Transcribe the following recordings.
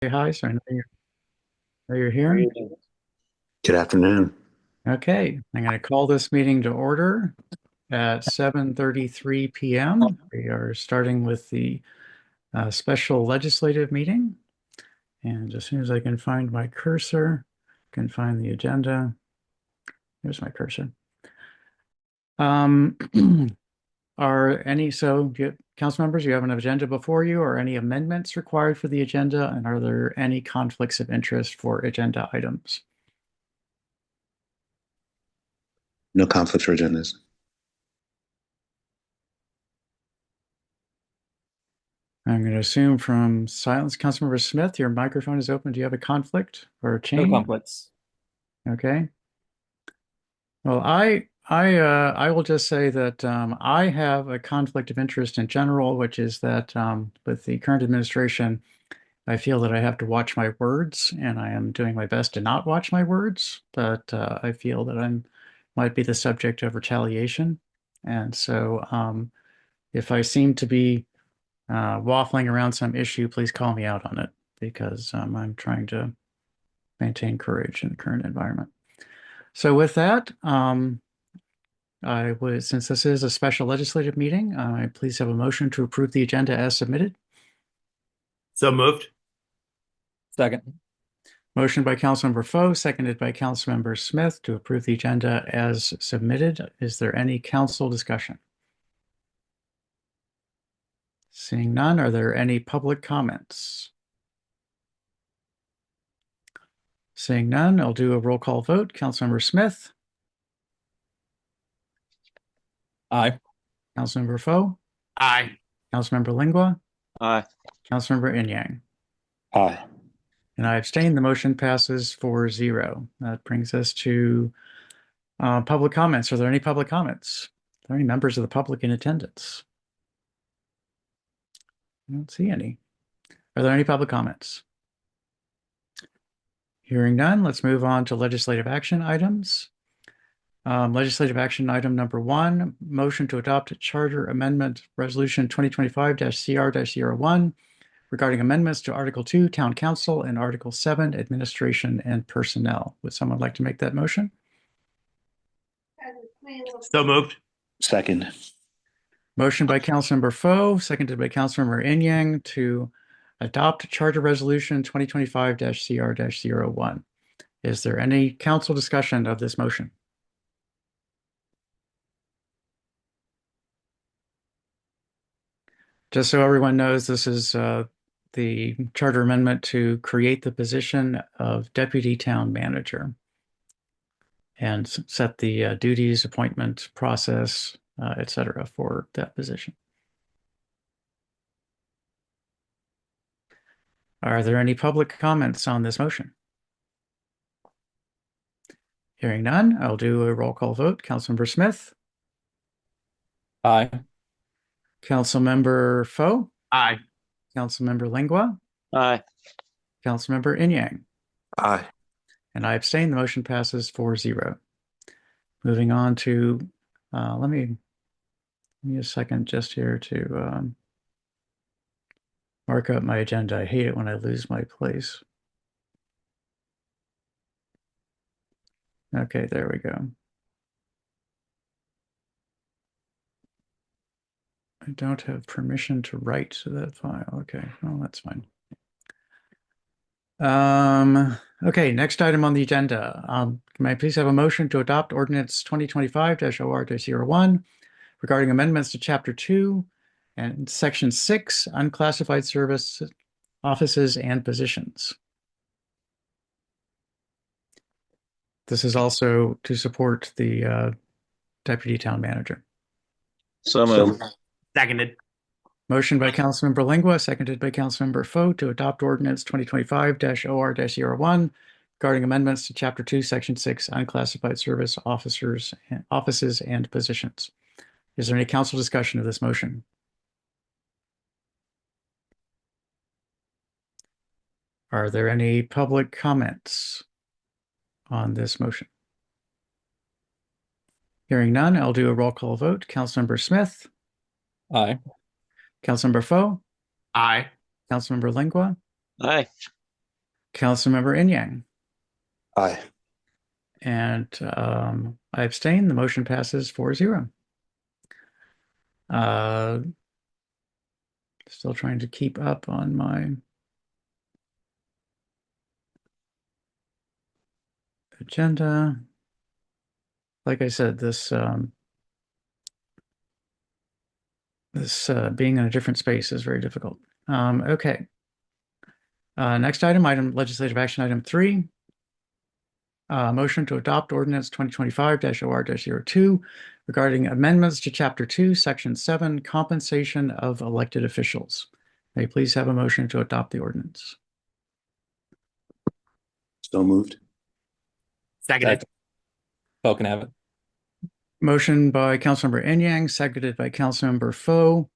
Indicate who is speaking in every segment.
Speaker 1: Hey, hi, so I know you're here.
Speaker 2: Good afternoon.
Speaker 1: Okay, I'm going to call this meeting to order at 7:33 p.m. We are starting with the special legislative meeting. And as soon as I can find my cursor, can find the agenda. There's my cursor. Um, council members, you have an agenda before you, or any amendments required for the agenda? And are there any conflicts of interest for agenda items?
Speaker 2: No conflicts or agendas.
Speaker 1: I'm going to assume from silence, Councilmember Smith, your microphone is open. Do you have a conflict or a
Speaker 3: No
Speaker 1: change?
Speaker 3: conflicts.
Speaker 1: Okay. Well, I will just say that I have a conflict of interest in general, which is that with the current administration, I feel that I have to watch my words, and I am doing my best to not watch my words. But I feel that I'm might be the subject of retaliation, and so if I seem to be waffling around some issue, please call me out on it because I'm trying to maintain courage in the current environment. So with that, since this is a special legislative meeting, I please have a motion to approve the agenda as submitted.
Speaker 3: So moved. Second.
Speaker 1: Motion by Councilmember Foe, seconded by Councilmember Smith to approve the agenda as submitted. Is there any council discussion? Seeing none, are there any public comments? Seeing none, I'll do a roll call vote. Councilmember Smith,
Speaker 3: Aye.
Speaker 1: Councilmember Foe,
Speaker 3: Aye.
Speaker 1: Councilmember Lingua,
Speaker 3: Aye.
Speaker 1: Councilmember Inyang.
Speaker 2: Aye.
Speaker 1: And I abstain. The motion passes 4-0. That brings us to public comments. Are there any public comments? Are there any members of the public in attendance? I don't see any. Are there any public comments? Hearing none, let's move on to legislative action items. Legislative action item number 1, motion to adopt a charter amendment resolution 2025-CR-01 regarding amendments to Article 2, Town Council, and Article 7, Administration and Personnel. Would someone like to make that motion?
Speaker 3: So moved.
Speaker 2: Second.
Speaker 1: Motion by Councilmember Foe, seconded by Councilmember Inyang to adopt Charter Resolution 2025-CR-01. Is there any council discussion of this motion? Just so everyone knows, this is the charter amendment to create the position of Deputy Town Manager and set the duties, appointment process, et cetera, for that position. Are there any public comments on this motion? Hearing none, I'll do a roll call vote. Councilmember Smith,
Speaker 3: Aye.
Speaker 1: Councilmember Foe,
Speaker 3: Aye.
Speaker 1: Councilmember Lingua,
Speaker 3: Aye.
Speaker 1: Councilmember Inyang,
Speaker 2: Aye.
Speaker 1: and I abstain. The motion passes 4-0. Moving on to, let me a second just here to mark up my agenda. I hate it when I lose my place. Okay, there we go. I don't have permission to write to that file. Okay, well, that's fine. Okay, next item on the agenda. May I please have a motion to adopt ordinance 2025-OR-01 regarding amendments to Chapter 2 and Section 6, unclassified service offices and positions. This is also to support the deputy town manager.
Speaker 3: So moved. Seconded.
Speaker 1: Motion by Councilmember Lingua, seconded by Councilmember Foe to adopt ordinance 2025-OR-01 regarding amendments to Chapter 2, Section 6, unclassified service offices and positions. Is there any council discussion of this motion? Are there any public comments on this motion? Hearing none, I'll do a roll call vote. Councilmember Smith,
Speaker 3: Aye.
Speaker 1: Councilmember Foe,
Speaker 3: Aye.
Speaker 1: Councilmember Lingua,
Speaker 3: Aye.
Speaker 1: Councilmember Inyang.
Speaker 2: Aye.
Speaker 1: And I abstain. The motion passes 4-0. Still trying to keep up on my agenda. Like I said, this being in a different space is very difficult. Okay. Next item, legislative action item 3. Motion to adopt ordinance 2025-OR-02 regarding amendments to Chapter 2, Section 7, compensation of elected officials. May I please have a motion to adopt the ordinance?
Speaker 2: So moved.
Speaker 3: Seconded.
Speaker 4: Bo can have it.
Speaker 1: Motion by Councilmember Inyang, seconded by Councilmember Foe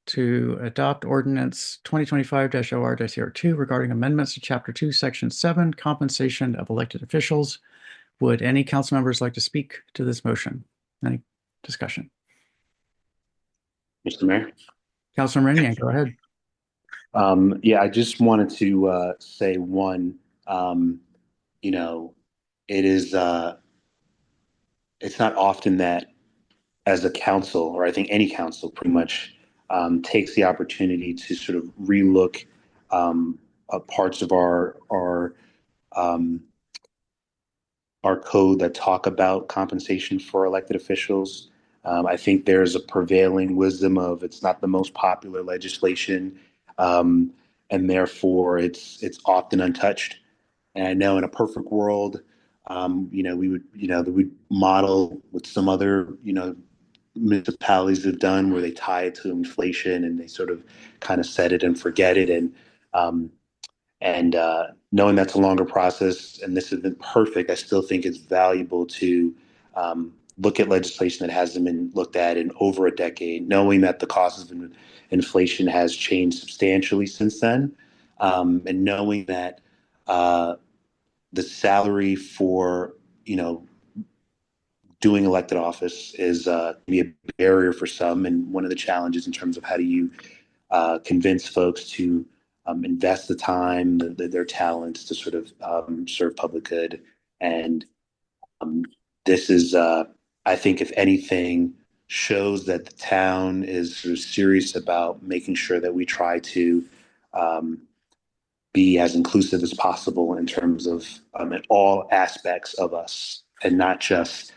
Speaker 1: to adopt ordinance 2025-OR-02 regarding amendments to Chapter 2, Section 7, compensation of elected officials. Would any council members like to speak to this motion? Any discussion?
Speaker 2: Mr. Mayor?
Speaker 1: Councilmember Inyang, go ahead.
Speaker 2: Yeah, I just wanted to say one, you know, it is it's not often that as a council, or I think any council pretty much takes the opportunity to sort of relook parts of our code that talk about compensation for elected officials. I think there's a prevailing wisdom of it's not the most popular legislation, and therefore it's often untouched. And I know in a perfect world, we'd model what some other, municipalities have done where they tie it to inflation and they sort of kind of set it and forget it. And knowing that's a longer process and this isn't perfect, I still think it's valuable to look at legislation that hasn't been looked at in over a decade, knowing that the cost of inflation has changed substantially since then, and knowing that the salary for, doing elected office is be a barrier for some. And one of the challenges in terms of how do you convince folks to invest the time, their talents to sort of serve public good. And this is, I think, if anything, shows that the town is sort of serious about making sure that we try to be as inclusive as possible in terms of in all aspects of us, and not just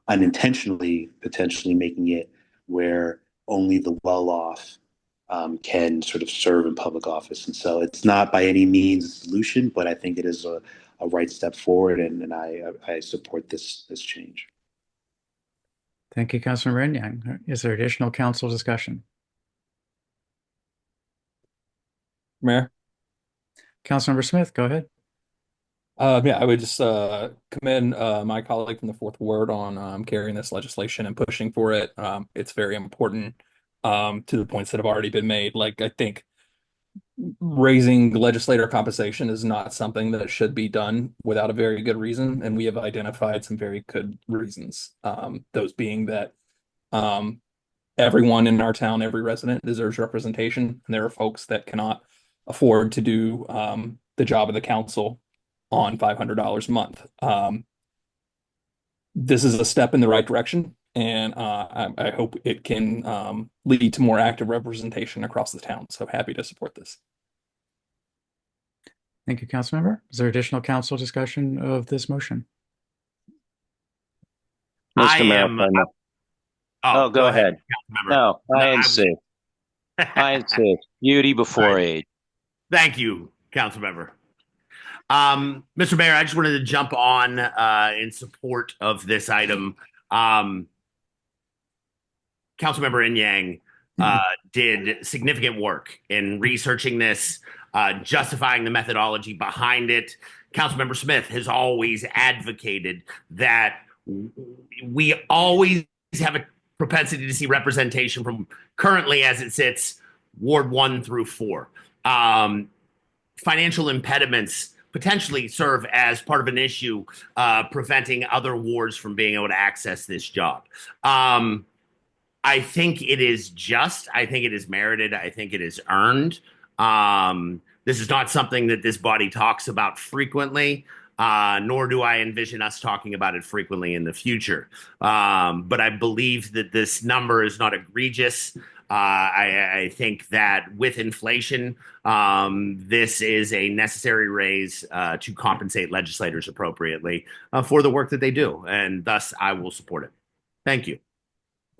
Speaker 2: unintentionally potentially making it where only the well-off can sort of serve in public office. And so it's not by any means a solution, but I think it is a right step forward, and I support this change.
Speaker 1: Thank you, Councilmember Inyang. Is there additional council discussion?
Speaker 4: Mayor?
Speaker 1: Councilmember Smith, go ahead.
Speaker 4: Yeah, I would just commend my colleague from the Fourth Ward on carrying this legislation and pushing for it. It's very important to the points that have already been made. Like, I think raising legislator compensation is not something that should be done without a very good reason, and we have identified some very good reasons. Those being that everyone in our town, every resident deserves representation, and there are folks that cannot afford to do the job of the council on $500 a month. This is a step in the right direction, and I hope it can lead to more active representation across the town. So happy to support this.
Speaker 1: Thank you, Councilmember. Is there additional council discussion of this motion?
Speaker 5: Mr. Mayor, go ahead.
Speaker 3: Councilmember.
Speaker 5: No, I insist. I insist. Beauty before age.
Speaker 3: Thank you, Councilmember. Mr. Mayor, I just wanted to jump on in support of this item. Councilmember Inyang did significant work in researching this, justifying the methodology behind it. Councilmember Smith has always advocated that we always have a propensity to see representation from currently as it sits, Ward 1 through 4. Financial impediments potentially serve as part of an issue preventing other wards from being able to access this job. I think it is just. I think it is merited. I think it is earned. This is not something that this body talks about frequently, nor do I envision us talking about it frequently in the future. But I believe that this number is not egregious. I think that with inflation, this is a necessary raise to compensate legislators appropriately for the work that they do, and thus I will support it. Thank you.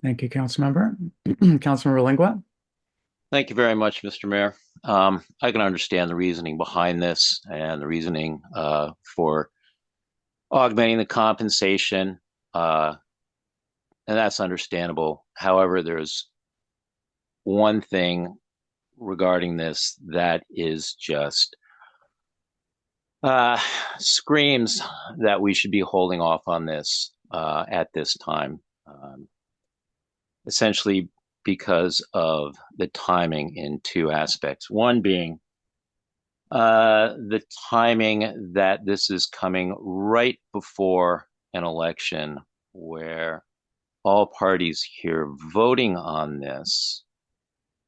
Speaker 1: Thank you, Councilmember. Councilmember Lingua.
Speaker 5: Thank you very much, Mr. Mayor. I can understand the reasoning behind this and the reasoning for augmenting the compensation, and that's understandable. However, there's one thing regarding this that is just screams that we should be holding off on this at this time, essentially because of the timing in two aspects. One being the timing that this is coming right before an election where all parties here voting on this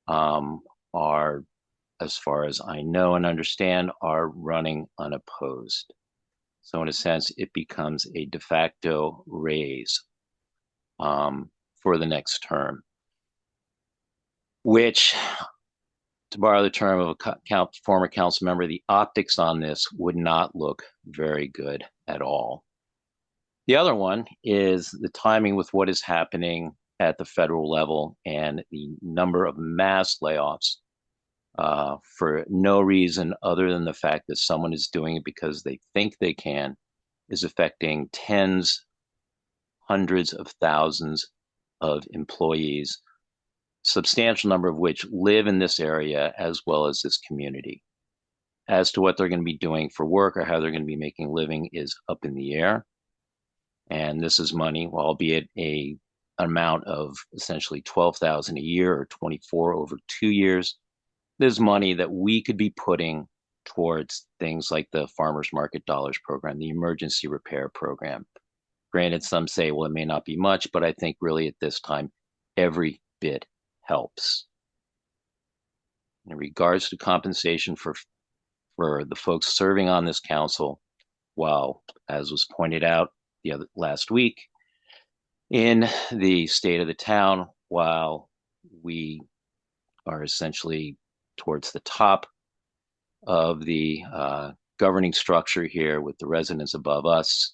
Speaker 5: are, as far as I know and understand, are running unopposed. So in a sense, it becomes a de facto raise for the next term, which, to borrow the term of a former council member, the optics on this would not look very good at all. The other one is the timing with what is happening at the federal level and the number of mass layoffs for no reason other than the fact that someone is doing it because they think they can, is affecting tens, hundreds of thousands of employees, substantial number of which live in this area as well as this community. As to what they're going to be doing for work or how they're going to be making a living is up in the air. And this is money, albeit an amount of essentially $12,000 a year or 24 over 2 years. There's money that we could be putting towards things like the Farmers Market Dollars program, the emergency repair program. Granted, some say, well, it may not be much, but I think really at this time, every bit helps. In regards to compensation for the folks serving on this council, while, as was pointed out last week, in the state of the town, while we are essentially towards the top of the governing structure here with the residents above us,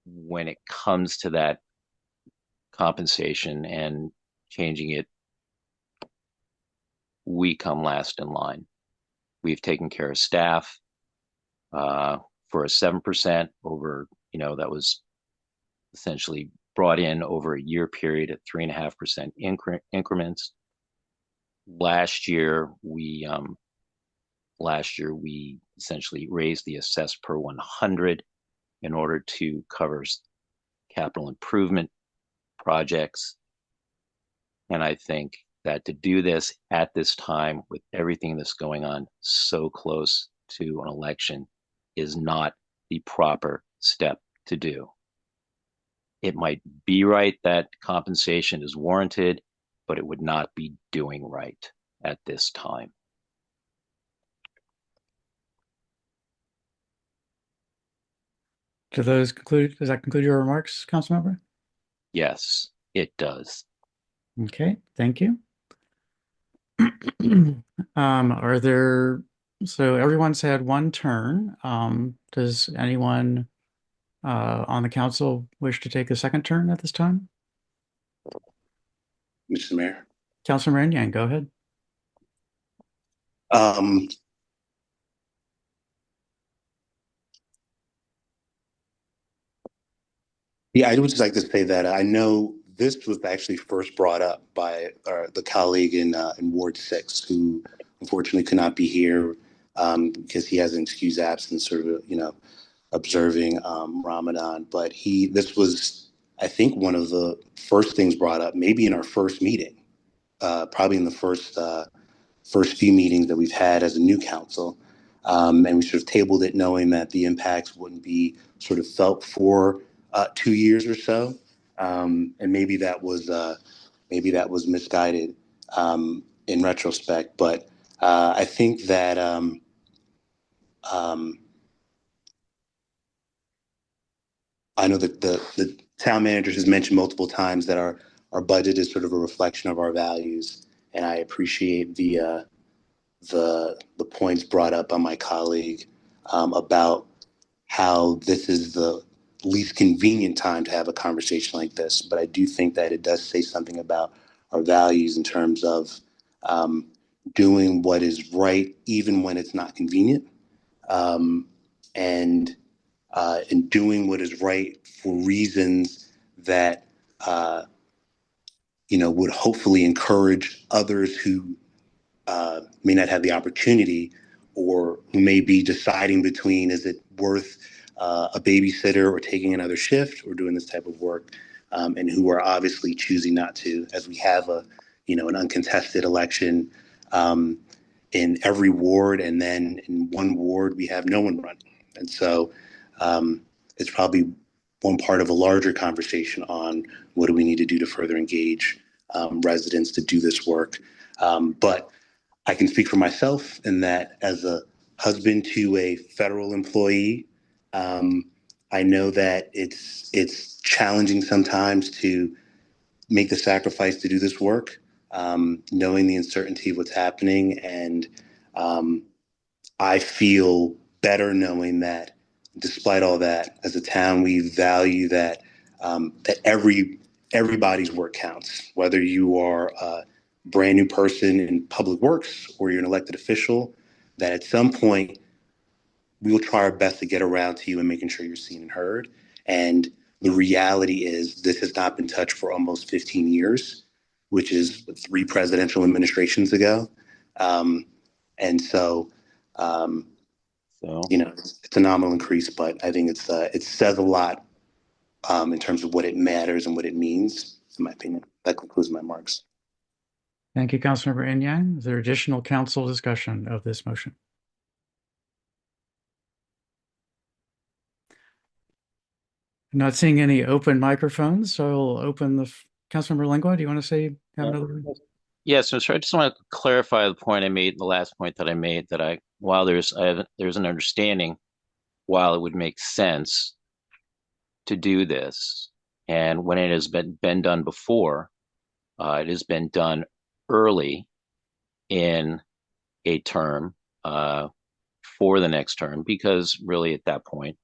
Speaker 5: when it comes to that compensation and changing it, we come last in line. We've taken care of staff for a 7% over, that was essentially brought in over a year period at 3.5% increments. Last year, we essentially raised the assess per 100 in order to cover capital improvement projects. And I think that to do this at this time with everything that's going on so close to an election is not the proper step to do. It might be right that compensation is warranted, but it would not be doing right at this time.
Speaker 1: Does that conclude your remarks, Councilmember?
Speaker 5: Yes, it does.
Speaker 1: Okay, thank you. So everyone's had one turn. Does anyone on the council wish to take a second turn at this time?
Speaker 2: Mr. Mayor.
Speaker 1: Councilor Yang, go ahead.
Speaker 2: Yeah, I would just like to say that I know this was actually first brought up by the colleague in Ward 6, who unfortunately could not be here because he has an excused absence, sort of, observing Ramadan. But this was, I think, one of the first things brought up, maybe in our first meeting, probably in the first few meetings that we've had as a new council. And we sort of tabled it knowing that the impacts wouldn't be sort of felt for 2 years or so. And maybe that was misguided in retrospect. But I think that um, I know that the town manager has mentioned multiple times that our budget is sort of a reflection of our values, and I appreciate the points brought up by my colleague about how this is the least convenient time to have a conversation like this. But I do think that it does say something about our values in terms of um, doing what is right, even when it's not convenient, um, and doing what is right for reasons that would hopefully encourage others who may not have the opportunity or who may be deciding between is it worth a babysitter or taking another shift or doing this type of work, and who are obviously choosing not to, as we have an uncontested election um, in every ward, and then in one ward we have no one running, and so um, it's probably one part of a larger conversation on what do we need to do to further engage residents to do this work, but I can speak for myself in that as a husband to a federal employee, um, I know that it's challenging sometimes to make the sacrifice to do this work, knowing the uncertainty of what's happening, and um, I feel better knowing that, despite all that, as a town, we value that everybody's work counts. Whether you are a brand new person in public works or you're an elected official, that at some point we will try our best to get around to you and making sure you're seen and heard. And the reality is, this has not been touched for almost 15 years, which is 3 presidential administrations ago. Um, and so, um,
Speaker 5: So,
Speaker 2: it's a nominal increase, but I think it says a lot in terms of what it matters and what it means, in my opinion. That concludes my remarks.
Speaker 1: Thank you, Councilmember Enyang. Is there additional council discussion of this motion? I'm not seeing any open microphones, so I'll open Councilmember Lengua, do you want to have another?
Speaker 5: yes, Mr. I just want to clarify the point I made, the last point that I made, that while there's an understanding, while it would make sense to do this, and when it has been done before, it has been done early in a term for the next term, because really at that point,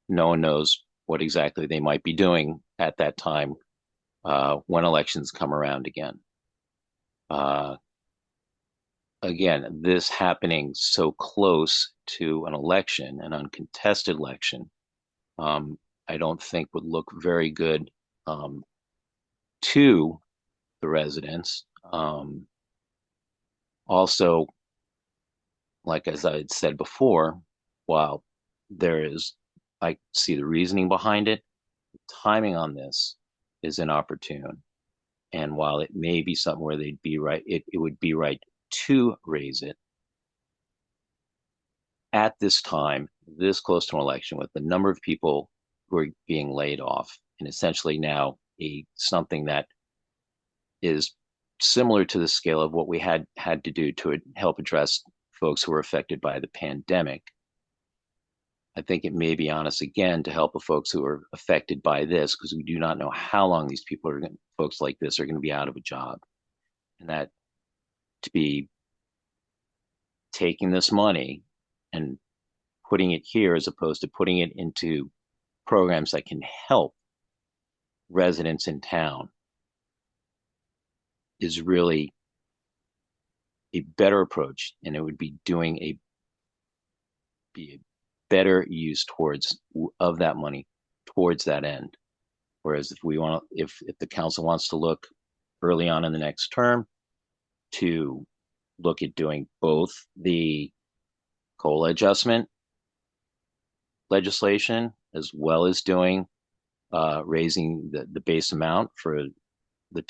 Speaker 5: no one knows what exactly they might be doing at that time when elections come around again. Again, this happening so close to an election, an uncontested election, I don't think would look very good to the residents. Also, like as I had said before, while I see the reasoning behind it, the timing on this is inopportune. And while it may be something where they'd be right, it would be right to raise it at this time, this close to an election, with the number of people who are being laid off, and essentially now something that is similar to the scale of what we had to do to help address folks who were affected by the pandemic. I think it may be on us again to help the folks who are affected by this, because we do not know how long these folks like this are going to be out of a job, and that to be taking this money and putting it here as opposed to putting it into programs that can help residents in town is really a better approach, and it would be be a better use of that money towards that end. Whereas if the council wants to look early on in the next term to look at doing both the COLA adjustment legislation as well as doing raising the base amount for the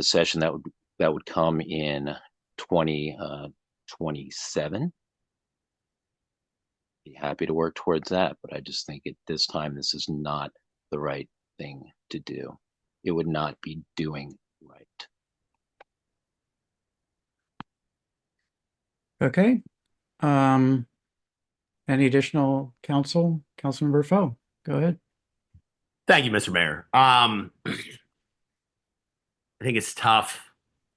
Speaker 5: session that would come in 2027. Be happy to work towards that, but I just think at this time this is not the right thing to do. It would not be doing right.
Speaker 1: Okay. Um, any additional Councilmember Foe, go ahead.
Speaker 3: Thank you, Mr. Mayor. I think it's tough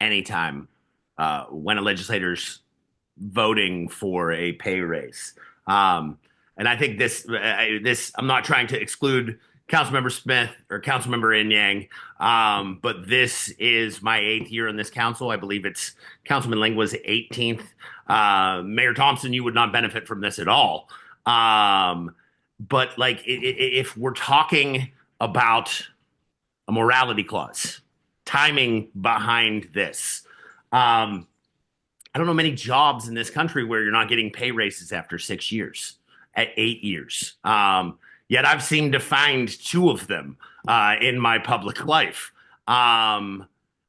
Speaker 3: anytime when a legislator's voting for a pay raise. And I think this I'm not trying to exclude Councilmember Smith or Councilmember Inyang, but this is my 8th year in this council. I believe it's Councilman Lingua's 18th. Mayor Thompson, you would not benefit from this at all. But like, if we're talking about a morality clause, timing behind this. I don't know many jobs in this country where you're not getting pay raises after 6 years, at 8 years. Yet I've seemed to find 2 of them in my public life. I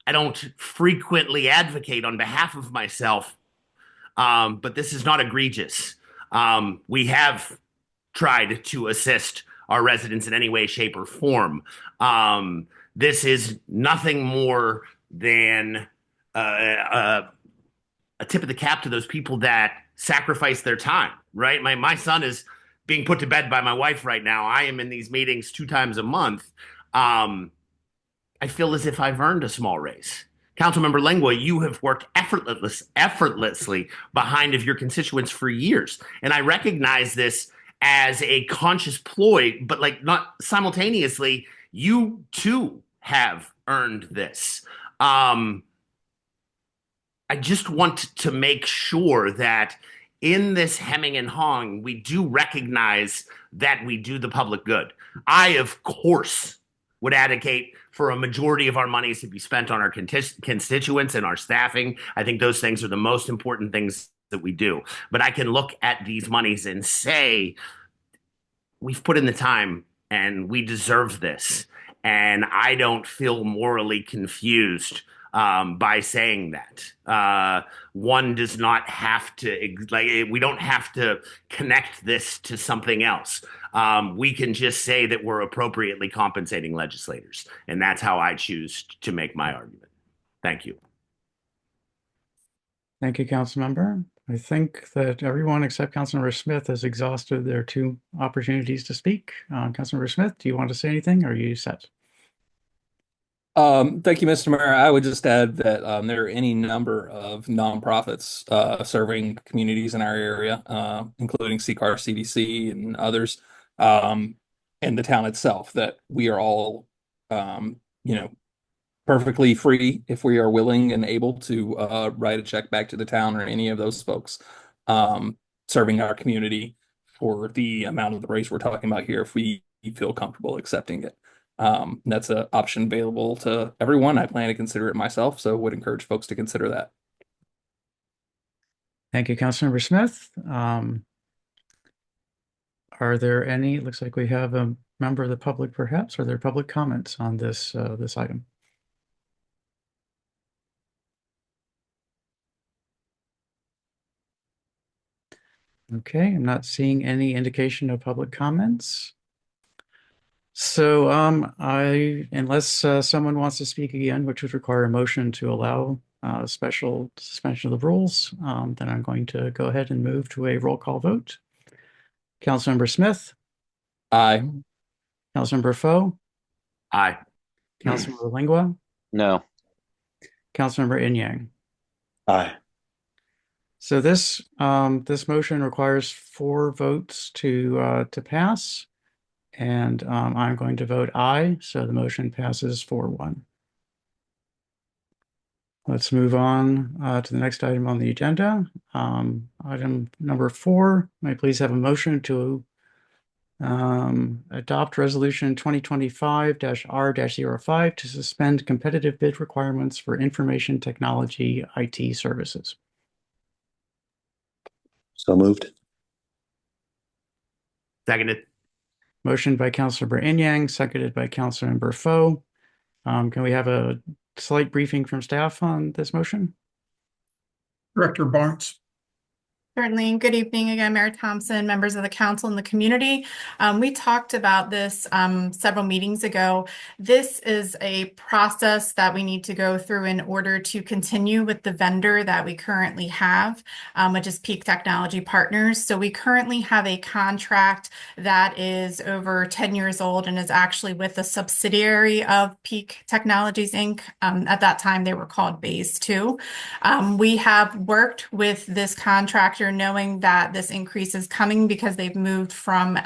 Speaker 3: don't frequently advocate on behalf of myself, but this is not egregious. We have tried to assist our residents in any way, shape, or form. This is nothing more than a tip of the cap to those people that sacrifice their time, right? My son is being put to bed by my wife right now. I am in these meetings 2 times a month. I feel as if I've earned a small raise. Councilmember Lengua, you have worked effortlessly behind of your constituents for years. And I recognize this as a conscious ploy, but like not simultaneously, you too have earned this. I just want to make sure that in this hemming and hawing, we do recognize that we do the public good. I, of course, would advocate for a majority of our monies to be spent on our constituents and our staffing. I think those things are the most important things that we do. But I can look at these monies and say, we've put in the time and we deserve this. And I don't feel morally confused by saying that. One does not have to, like, we don't have to connect this to something else. We can just say that we're appropriately compensating legislators. And that's how I choose to make my argument. Thank you.
Speaker 1: Thank you, Councilmember. I think that everyone except Councilmember Smith has exhausted their 2 opportunities to speak. Councilmember Smith, do you want to say anything or are you set?
Speaker 4: Thank you, Mr. Mayor. I would just add that there are any number of nonprofits serving communities in our area, including CCAR, CDC, and others, in the town itself, that we are all, perfectly free if we are willing and able to write a check back to the town or any of those folks serving our community for the amount of the raise we're talking about here, if we feel comfortable accepting it. That's an option available to everyone. I plan to consider it myself, so would encourage folks to consider that.
Speaker 1: Thank you, Councilmember Smith. Are there any, it looks like we have a member of the public perhaps. Are there public comments on this item? Okay, I'm not seeing any indication of public comments. So unless someone wants to speak again, which would require a motion to allow special suspension of the rules, then I'm going to go ahead and move to a roll call vote. Councilmember Smith.
Speaker 4: Aye.
Speaker 1: Councilmember Foe.
Speaker 3: Aye.
Speaker 1: Councilmember Lingua.
Speaker 5: No.
Speaker 1: Councilmember Inyang.
Speaker 2: Aye.
Speaker 1: So this motion requires 4 votes to pass. And I'm going to vote aye, so the motion passes 4-1. Let's move on to the next item on the agenda. Item number 4, may I please have a motion to adopt resolution 2025-R-05 to suspend competitive bid requirements for information technology IT services.
Speaker 2: So moved.
Speaker 3: Seconded.
Speaker 1: Motion by Councilmember Inyang, seconded by Councilmember Foe. Can we have a slight briefing from staff on this motion?
Speaker 6: Director Barnes. Certainly. Good evening again, Mayor Thompson, members of the council and the community. We talked about this several meetings ago. This is a process that we need to go through in order to continue with the vendor that we currently have, which is Peak Technology Partners. So we currently have a contract that is over 10 years old and is actually with a subsidiary of Peak Technologies, Inc. At that time, they were called Base 2. We have worked with this contractor knowing that this increase is coming because they've moved from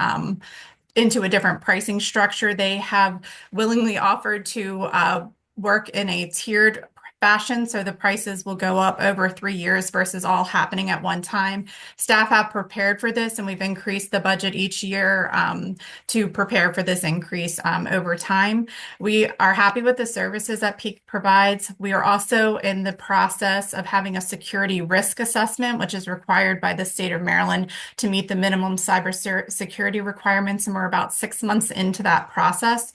Speaker 6: into a different pricing structure. They have willingly offered to work in a tiered fashion, so the prices will go up over 3 years versus all happening at one time. Staff have prepared for this, and we've increased the budget each year to prepare for this increase over time. We are happy with the services that Peak provides. We are also in the process of having a security risk assessment, which is required by the state of Maryland to meet the minimum cybersecurity requirements, and we're about 6 months into that process.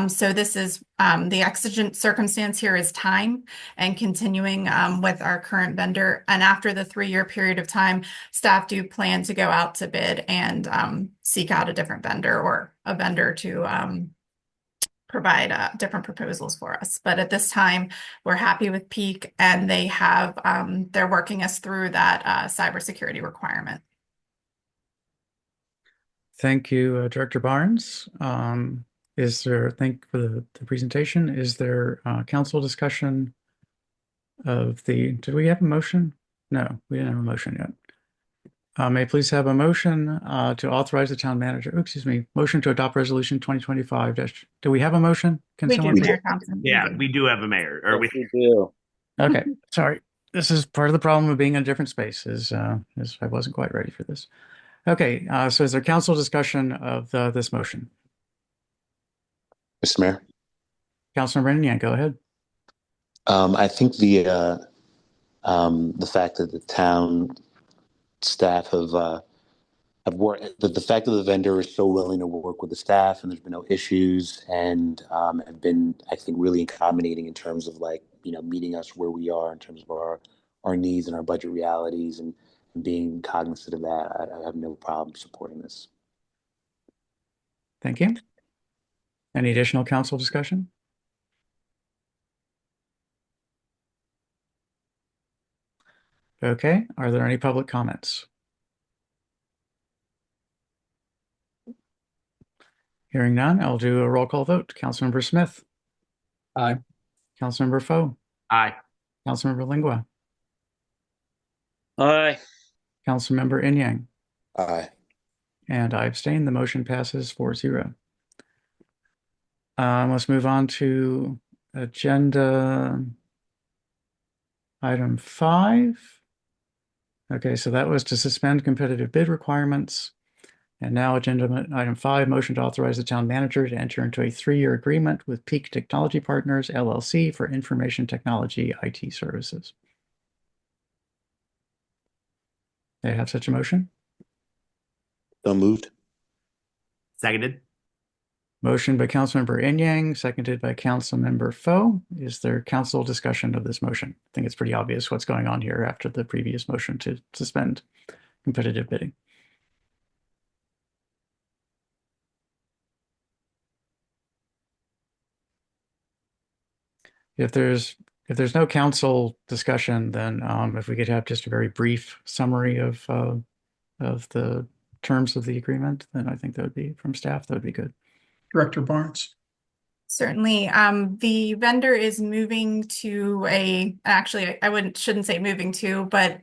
Speaker 6: So this is the exigent circumstance here is time and continuing with our current vendor. And after the 3-year period of time, staff do plan to go out to bid and seek out a different vendor or a vendor to provide different proposals for us. But at this time, we're happy with Peak, and they have they're working us through that cybersecurity requirement.
Speaker 1: Thank you, Director Barnes. Thank you for the presentation. Is there council discussion of did we have a motion? No, we didn't have a motion yet. May I please have a motion to authorize the town manager, motion to adopt resolution 2025 do we have a motion? Can
Speaker 6: We
Speaker 1: someone
Speaker 6: do,
Speaker 1: please-
Speaker 6: Mayor Thompson.
Speaker 3: Yeah, we do have a mayor, or we
Speaker 5: do.
Speaker 1: Okay, sorry. This is part of the problem of being in a different space is I wasn't quite ready for this. Okay, so is there council discussion of this motion?
Speaker 2: Mr. Mayor.
Speaker 1: Councilmember Indiana, go ahead.
Speaker 2: I think the fact that the town staff have worked, the fact that the vendor is so willing to work with the staff and there's been no issues and have been, I think, really accommodating in terms of meeting us where we are in terms of our needs and our budget realities and being cognizant of that. I have no problem supporting this.
Speaker 1: Thank you. Any additional council discussion? Okay, are there any public comments? Hearing none, I'll do a roll call vote. Councilmember Smith.
Speaker 4: Aye.
Speaker 1: Councilmember Foe.
Speaker 3: Aye.
Speaker 1: Councilmember Lingua.
Speaker 5: Aye.
Speaker 1: Councilmember Inyang.
Speaker 2: Aye.
Speaker 1: And I abstain. The motion passes 4-0. Let's move on to agenda item 5. Okay, so that was to suspend competitive bid requirements. And now agenda item 5, motion to authorize the town manager to enter into a 3-year agreement with Peak Technology Partners, LLC for information technology IT services. May I have such a motion?
Speaker 2: So moved.
Speaker 3: seconded.
Speaker 1: Motion by Councilmember Inyang, seconded by Councilmember Foe. Is there council discussion of this motion? I think it's pretty obvious what's going on here after the previous motion to suspend competitive bidding. If there's no council discussion, then if we could have just a very brief summary of the terms of the agreement, then I think that would be from staff. That would be good.
Speaker 7: Director Barnes.
Speaker 6: Certainly. The vendor is moving to actually, shouldn't say moving to, but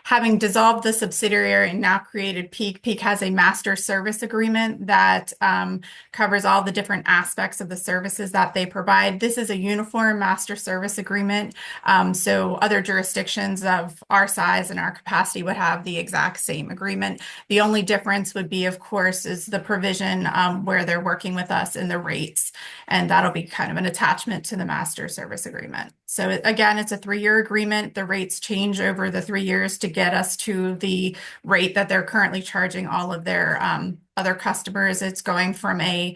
Speaker 6: having dissolved the subsidiary and now created Peak. Peak has a master service agreement that covers all the different aspects of the services that they provide. This is a uniform master service agreement. So other jurisdictions of our size and our capacity would have the exact same agreement. The only difference would be, of course, is the provision where they're working with us in the rates. and that'll be kind of an attachment to the master service agreement. So again, it's a 3-year agreement. The rates change over the 3 years to get us to the rate that they're currently charging all of their other customers. It's going from a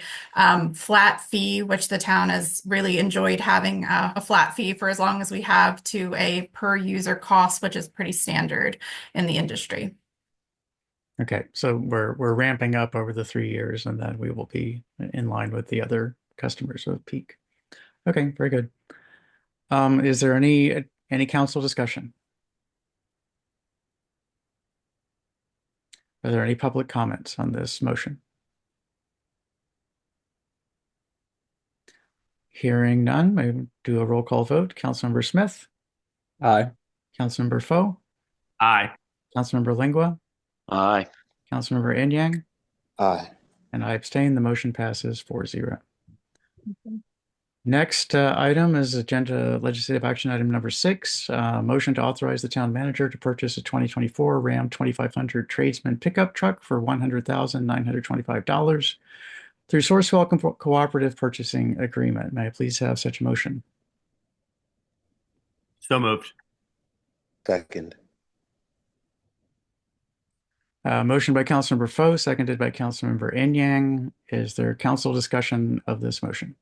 Speaker 6: flat fee, which the town has really enjoyed having a flat fee for as long as we have, to a per user cost, which is pretty standard in the industry.
Speaker 1: Okay, so we're ramping up over the 3 years, and then we will be in line with the other customers of Peak. Okay, very good. Is there any council discussion? Are there any public comments on this motion? Hearing none, I do a roll call vote. Councilmember Smith,
Speaker 4: Aye.
Speaker 1: Councilmember Foe,
Speaker 3: Aye.
Speaker 1: Councilmember Lingua,
Speaker 5: Aye.
Speaker 1: Councilmember Enyang,
Speaker 2: Aye.
Speaker 1: and I abstain. The motion passes 4-0. Next item is agenda legislative action item number 6, motion to authorize the town manager to purchase a 2024 Ram 2500 tradesman pickup truck for $100,925 through Sourcewell Cooperative Purchasing Agreement. May I please have such a motion?
Speaker 3: So moved.
Speaker 2: Second.
Speaker 1: Motion by Councilmember Foe, seconded by Councilmember Enyang. Is there council discussion of this motion?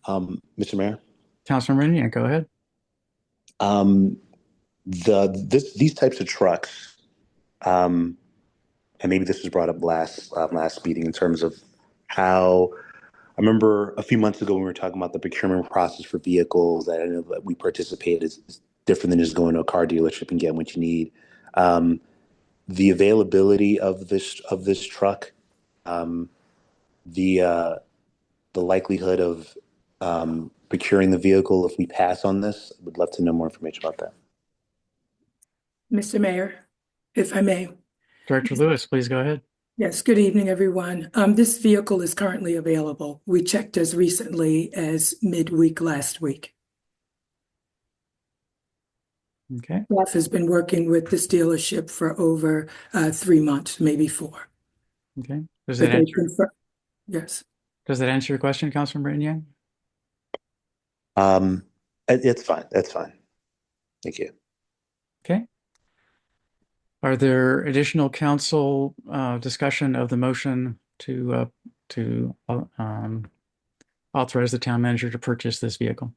Speaker 2: Mr. Mayor,
Speaker 1: Councilmember Enyang, go ahead.
Speaker 2: these types of trucks, and maybe this was brought up last meeting in terms of how I remember a few months ago when we were talking about the procurement process for vehicles that I know that we participate is different than just going to a car dealership and getting what you need. The availability of this truck, the likelihood of procuring the vehicle if we pass on this, I would love to know more information about that.
Speaker 7: Mr. Mayor, if I may.
Speaker 1: Director Lewis, please go ahead.
Speaker 7: Yes, good evening, everyone. This vehicle is currently available. We checked as recently as midweek last week.
Speaker 1: Okay.
Speaker 7: Staff has been working with this dealership for over 3 months, maybe 4.
Speaker 1: Okay. Does
Speaker 7: But
Speaker 1: that
Speaker 7: they
Speaker 1: answer,
Speaker 7: confirm- Yes.
Speaker 1: does that answer your question, Councilmember Enyang?
Speaker 2: It's fine. That's fine. Thank you.
Speaker 1: Okay. Are there additional council discussion of the motion to authorize the town manager to purchase this vehicle?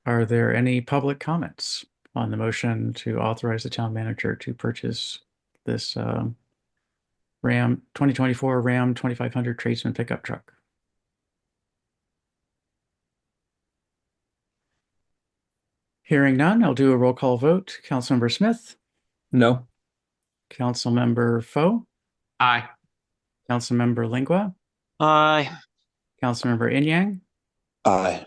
Speaker 1: Are there any public comments on the motion to authorize the town manager to purchase this Ram 2024 Ram 2500 tradesman pickup truck? Hearing none, I'll do a roll call vote. Councilmember Smith,
Speaker 4: No.
Speaker 1: Councilmember Foe,
Speaker 3: Aye.
Speaker 1: Councilmember Lingua,
Speaker 5: Aye.
Speaker 1: Councilmember Enyang.
Speaker 2: Aye.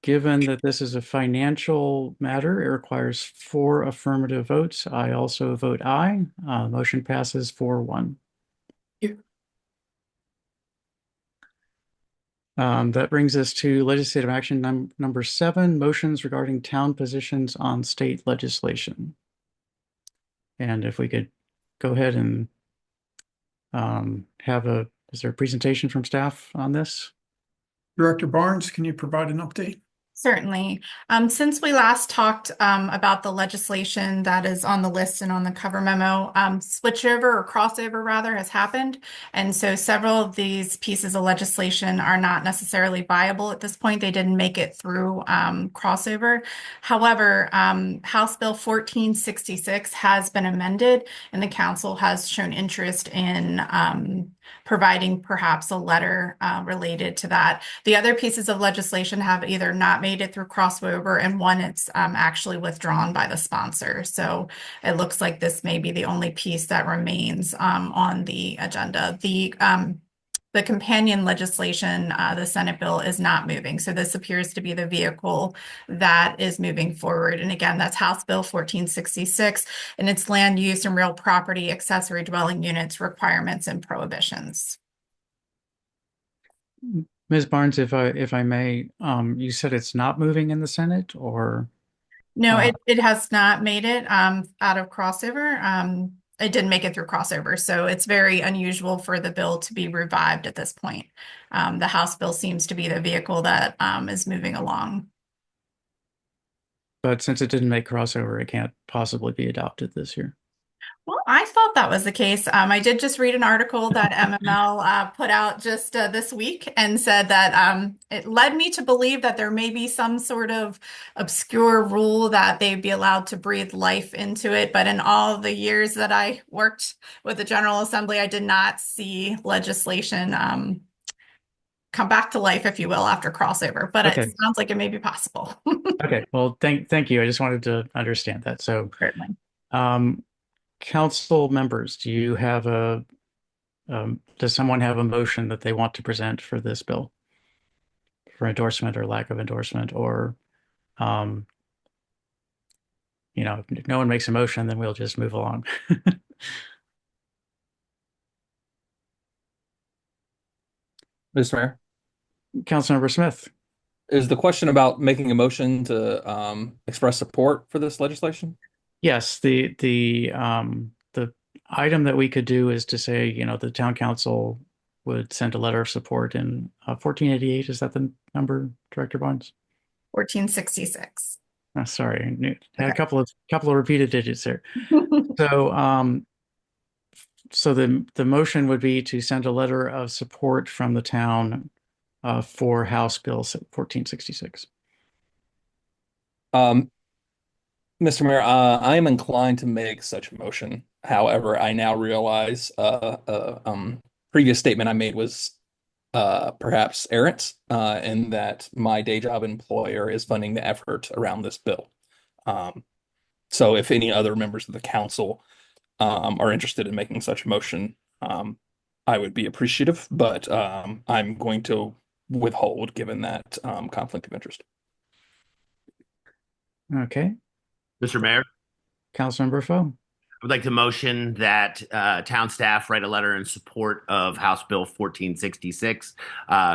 Speaker 1: Given that this is a financial matter, it requires 4 affirmative votes. I also vote aye. Motion passes 4-1.
Speaker 7: Yeah.
Speaker 1: That brings us to legislative action number 7, motions regarding town positions on state legislation. And if we could go ahead and is there a presentation from staff on this?
Speaker 8: Director Barnes, can you provide an update?
Speaker 6: Certainly. Since we last talked about the legislation that is on the list and on the cover memo, switchover or crossover rather has happened. And so several of these pieces of legislation are not necessarily viable at this point. They didn't make it through crossover. However, House Bill 1466 has been amended, and the council has shown interest in providing perhaps a letter related to that. The other pieces of legislation have either not made it through crossover, and one it's actually withdrawn by the sponsor. So it looks like this may be the only piece that remains on the agenda. The companion legislation, the Senate bill, is not moving. So this appears to be the vehicle that is moving forward. And again, that's House Bill 1466, and it's land use and real property accessory dwelling units requirements and prohibitions.
Speaker 1: Ms. Barnes, if I may, you said it's not moving in the Senate, or?
Speaker 6: No,
Speaker 1: Uh,
Speaker 6: it has not made it out of crossover. It didn't make it through crossover, so it's very unusual for the bill to be revived at this point. The House bill seems to be the vehicle that is moving along.
Speaker 1: but since it didn't make crossover, it can't possibly be adopted this year.
Speaker 6: Well, I thought that was the case. I did just read an article that MML put out just this week and said that it led me to believe that there may be some sort of obscure rule that they'd be allowed to breathe life into it. But in all the years that I worked with the General Assembly, I did not see legislation come back to life, if you will, after crossover. But it
Speaker 1: Okay.
Speaker 6: sounds like it may be possible.
Speaker 1: Okay. Well, thank you. I just wanted to understand that. So,
Speaker 6: Certainly.
Speaker 1: council members, do you have does someone have a motion that they want to present for this bill for endorsement or lack of endorsement, or, um, if no one makes a motion, then we'll just move along.
Speaker 4: Mr. Mayor,
Speaker 1: Councilmember Smith.
Speaker 4: is the question about making a motion to express support for this legislation?
Speaker 1: Yes, the item that we could do is to say, the town council would send a letter of support in 1488. Is that the number, Director Barnes?
Speaker 6: 1466.
Speaker 1: Oh, sorry, had a
Speaker 6: Okay.
Speaker 1: couple of repeated digits there. So the motion would be to send a letter of support from the town for House Bill 1466.
Speaker 4: Mr. Mayor, I am inclined to make such a motion. However, I now realize previous statement I made was perhaps errant, in that my day job employer is funding the effort around this bill. So if any other members of the council are interested in making such a motion, I would be appreciative, but I'm going to withhold given that conflict of interest.
Speaker 1: Okay,
Speaker 3: Mr. Mayor,
Speaker 1: Councilmember Foe.
Speaker 3: I would like to motion that town staff write a letter in support of House Bill 1466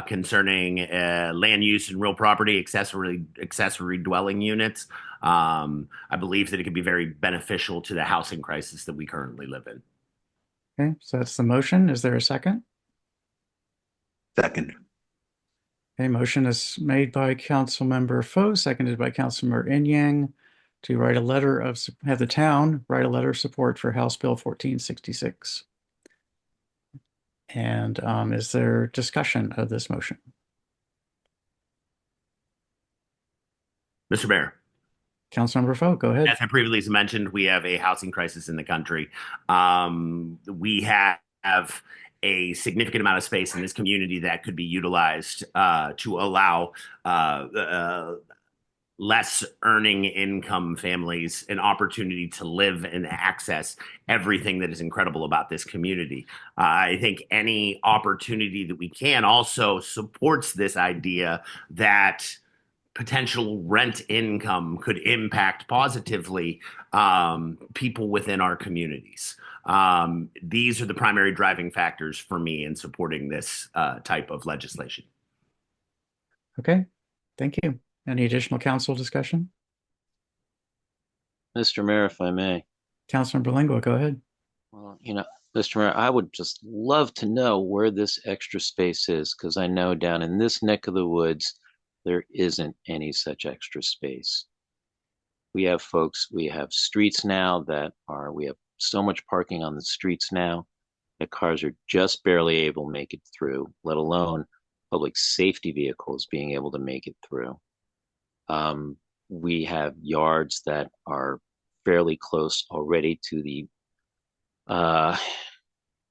Speaker 3: concerning land use and real property accessory dwelling units. I believe that it could be very beneficial to the housing crisis that we currently live in.
Speaker 1: Okay, so that's the motion. Is there a second?
Speaker 2: Second.
Speaker 1: Okay, motion is made by Councilmember Foe, seconded by Councilmember Inyang, to have the town write a letter of support for House Bill 1466. And is there discussion of this motion?
Speaker 3: Mr. Mayor.
Speaker 1: Councilmember Foe, go ahead.
Speaker 3: As I previously mentioned, we have a housing crisis in the country. We have a significant amount of space in this community that could be utilized to allow less earning income families an opportunity to live and access everything that is incredible about this community. I think any opportunity that we can also supports this idea that potential rent income could impact positively people within our communities. These are the primary driving factors for me in supporting this type of legislation.
Speaker 1: Okay, thank you. Any additional council discussion?
Speaker 5: Mr. Mayor, if I may.
Speaker 1: Councilmember Lingua, go ahead.
Speaker 5: Well, Mr. Mayor, I would just love to know where this extra space is, because I know down in this neck of the woods, there isn't any such extra space. We have streets now we have so much parking on the streets now that cars are just barely able to make it through, let alone public safety vehicles being able to make it through. We have yards that are fairly close already to the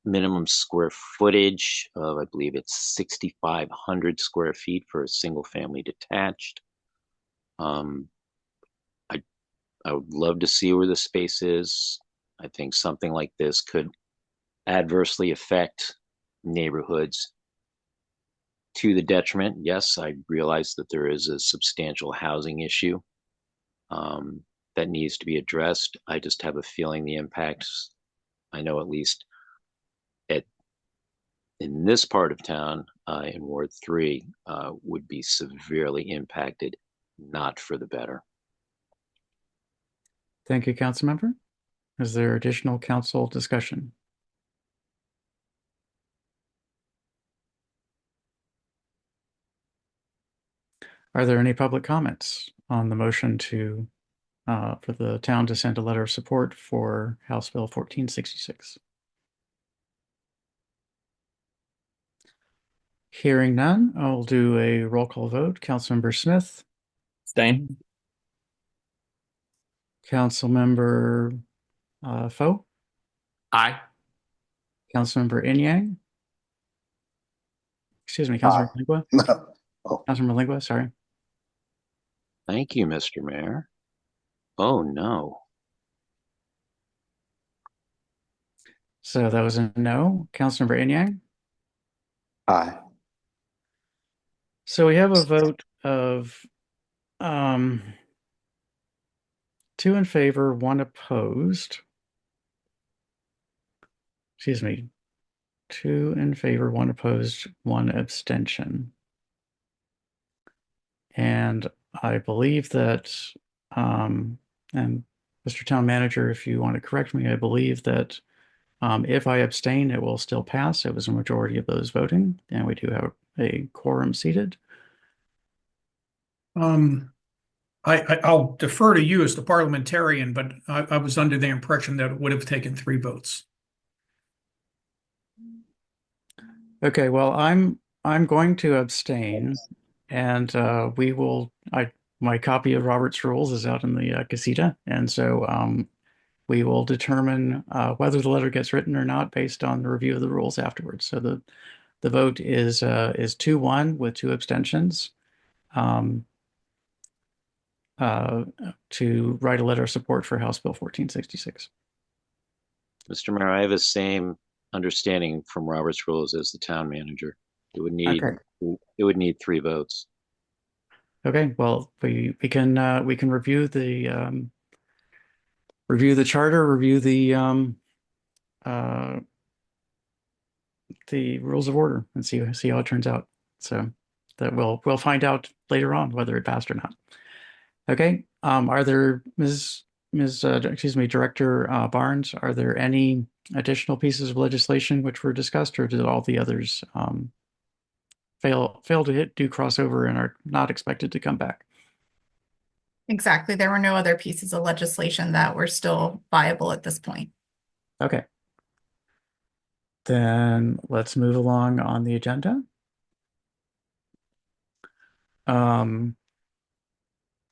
Speaker 5: minimum square footage of, I believe it's 6,500 square feet for a single family detached. I would love to see where the space is. I think something like this could adversely affect neighborhoods to the detriment. Yes, I realize that there is a substantial housing issue that needs to be addressed. I just have a feeling the impacts, I know at least in this part of town, in Ward 3, would be severely impacted, not for the better.
Speaker 1: Thank you, Councilmember. Is there additional council discussion? Are there any public comments on the motion to for the town to send a letter of support for House Bill 1466? Hearing none, I'll do a roll call vote. Councilmember Smith,
Speaker 4: Abstain.
Speaker 1: Councilmember Foe,
Speaker 3: Aye.
Speaker 1: Councilmember Inyang. Excuse me, Councilmember Lingua.
Speaker 2: Oh,
Speaker 1: Councilmember Lingua, sorry.
Speaker 5: Thank you, Mr. Mayor. Oh, no.
Speaker 1: So that was a no. Councilmember Inyang.
Speaker 2: aye.
Speaker 1: So we have a vote of 2 in favor, 1 opposed. Excuse me. 2 in favor, 1 opposed, 1 abstention. And I believe that, and Mr. Town Manager, if you want to correct me, I believe that if I abstain, it will still pass. It was a majority of those voting, and we do have a quorum seated.
Speaker 8: I'll defer to you as the parliamentarian, but I was under the impression that it would have taken 3 votes.
Speaker 1: Okay, well, I'm going to abstain, and my copy of Robert's Rules is out in the casita, and so we will determine whether the letter gets written or not based on the review of the rules afterwards. So the vote is 2-1 with 2 abstentions to write a letter of support for House Bill 1466.
Speaker 5: Mr. Mayor, I have the same understanding from Robert's Rules as the town manager. It would need
Speaker 1: Okay.
Speaker 5: it would need 3 votes.
Speaker 1: Okay, well, we can review the charter, review the rules of order, and see how it turns out. So that we'll find out later on whether it passed or not. Okay. Are there Director Barnes, are there any additional pieces of legislation which were discussed, or did all the others fail to do crossover and are not expected to come back?
Speaker 6: Exactly. There were no other pieces of legislation that were still viable at this point.
Speaker 1: Okay. Then let's move along on the agenda.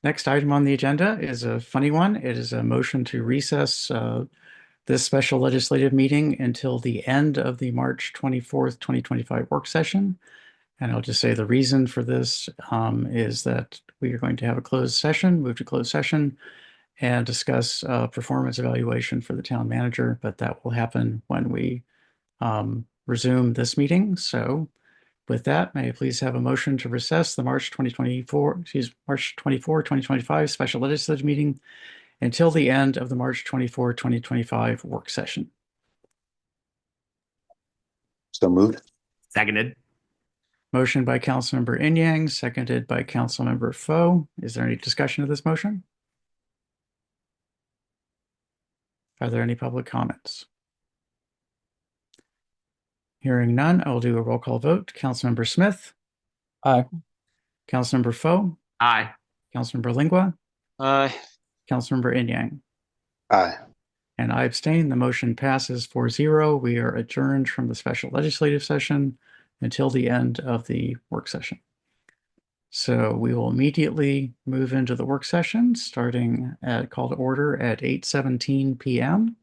Speaker 1: Next item on the agenda is a funny one. It is a motion to recess this special legislative meeting until the end of the March 24th, 2025 work session. And I'll just say the reason for this is that we are going to have a closed session, move to closed session, and discuss performance evaluation for the town manager, but that will happen when we resume this meeting. So with that, may I please have a motion to recess the March 24, 2025 special legislative meeting until the end of the March 24, 2025 work session.
Speaker 2: So moved.
Speaker 3: Seconded.
Speaker 1: Motion by Councilmember Inyang, seconded by Councilmember Foe. Is there any discussion of this motion? Are there any public comments? Hearing none, I will do a roll call vote. Councilmember Smith,
Speaker 4: Aye.
Speaker 1: Councilmember Foe,
Speaker 3: Aye.
Speaker 1: Councilmember Lingua,
Speaker 5: Aye.
Speaker 1: Councilmember Inyang.
Speaker 2: Aye.
Speaker 1: And I abstain. The motion passes 4-0. We are adjourned from the special legislative session until the end of the work session. So we will immediately move into the work session, starting at call to order at 8:17 p.m.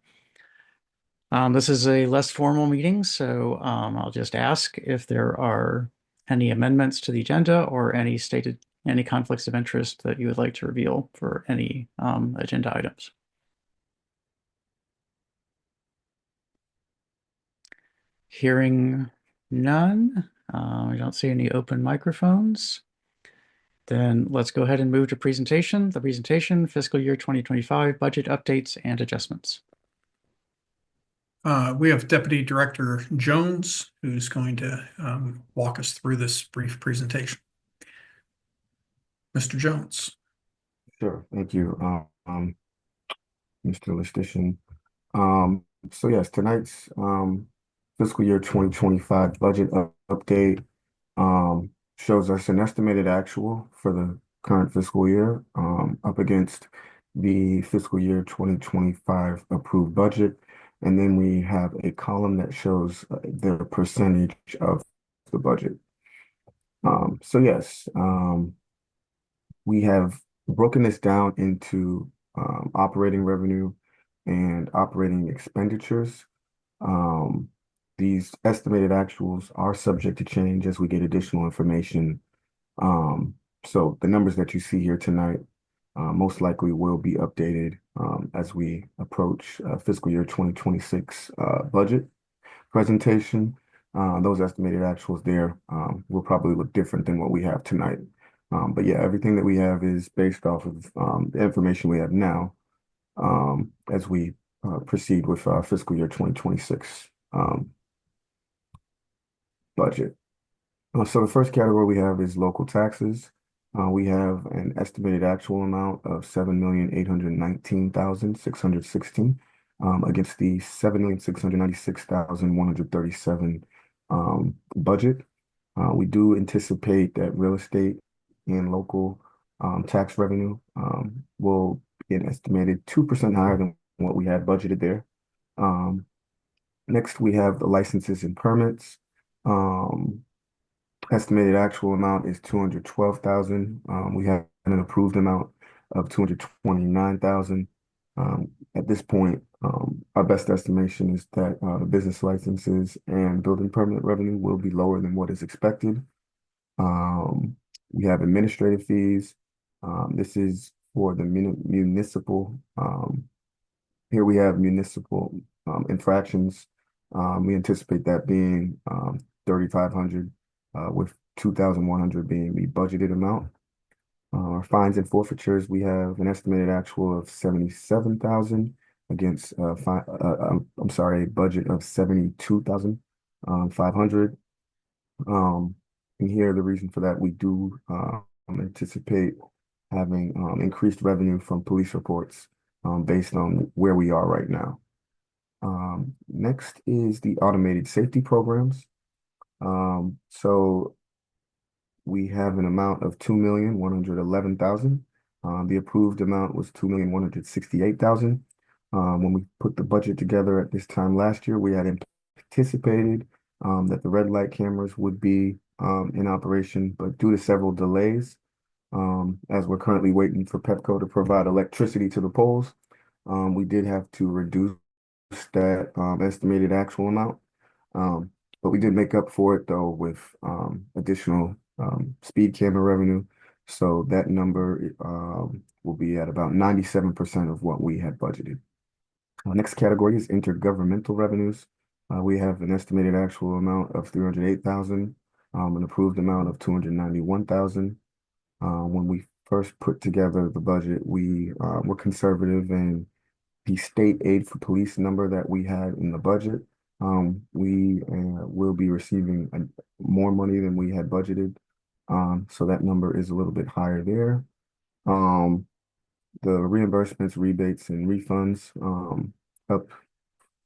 Speaker 1: This is a less formal meeting, so I'll just ask if there are any amendments to the agenda or any conflicts of interest that you would like to reveal for any agenda items. Hearing none, I don't see any open microphones. Then let's go ahead and move to presentation. The presentation, fiscal year 2025 budget updates and adjustments.
Speaker 8: We have Deputy Director Jones, who's going to walk us through this brief presentation. Mr. Jones.
Speaker 9: Sure, thank you. Mr. Listician. Um, so yes, tonight's fiscal year 2025 budget update shows us an estimated actual for the current fiscal year up against the fiscal year 2025 approved budget. And then we have a column that shows the percentage of the budget. So yes, we have broken this down into operating revenue and operating expenditures. These estimated actuals are subject to change as we get additional information. So the numbers that you see here tonight most likely will be updated as we approach fiscal year 2026 budget presentation. Those estimated actuals there will probably look different than what we have tonight. But yeah, everything that we have is based off of the information we have now as we proceed with fiscal year 2026 budget. So the first category we have is local taxes. We have an estimated actual amount of 7,819,616 against the 7,696,137 budget. We do anticipate that real estate and local tax revenue will be an estimated 2% higher than what we had budgeted there. Next, we have the licenses and permits. Estimated actual amount is 212,000. We have an approved amount of 229,000. At this point, our best estimation is that the business licenses and building permit revenue will be lower than what is expected. We have administrative fees. This is for the municipal. Here we have municipal infractions. We anticipate that being 3,500. With 2,100 being the budgeted amount. Fines and forfeitures, we have an estimated actual of 77,000 against a budget of 72,500. And here, the reason for that, we do anticipate having increased revenue from police reports based on where we are right now. Next is the automated safety programs. So we have an amount of 2,111,000. The approved amount was 2,168,000. When we put the budget together at this time last year, we had anticipated that the red light cameras would be in operation, but due to several delays, as we're currently waiting for Pepco to provide electricity to the poles, we did have to reduce that estimated actual amount. But we did make up for it though with additional speed camera revenue. So that number will be at about 97% of what we had budgeted. Next category is intergovernmental revenues. We have an estimated actual amount of 308,000, an approved amount of 291,000. When we first put together the budget, we were conservative, and the state aid for police number that we had in the budget, we will be receiving more money than we had budgeted. So that number is a little bit higher there. The reimbursements, rebates, and refunds up.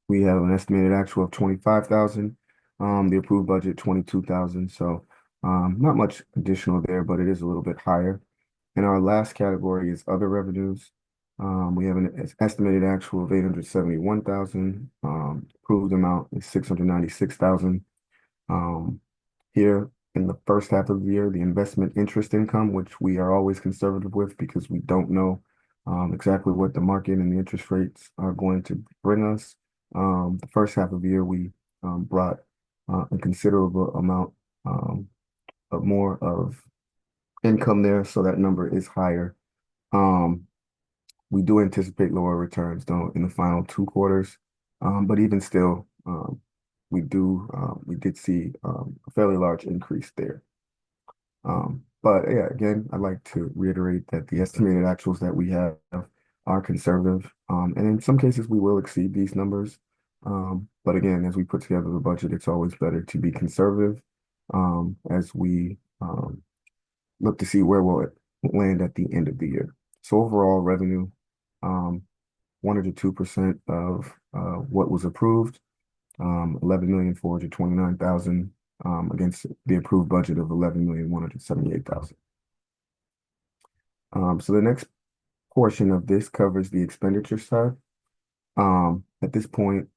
Speaker 9: We have an estimated actual of 25,000. The approved budget 22,000. So not much additional there, but it is a little bit higher. And our last category is other revenues. We have an estimated actual of 871,000. Approved amount is 696,000. Here in the first half of the year, the investment interest income, which we are always conservative with because we don't know exactly what the market and the interest rates are going to bring us. The first half of the year, we brought a considerable amount of more of income there, so that number is higher. We do anticipate lower returns though in the final 2 quarters, but even still, we did see a fairly large increase there. But yeah, again, I'd like to reiterate that the estimated actuals that we have are conservative, and in some cases we will exceed these numbers. But again, as we put together the budget, it's always better to be conservative as we look to see where will it land at the end of the year. So overall revenue 102% of what was approved, 11,429,000 against the approved budget of 11,178,000. So the next portion of this covers the expenditure side. At this point,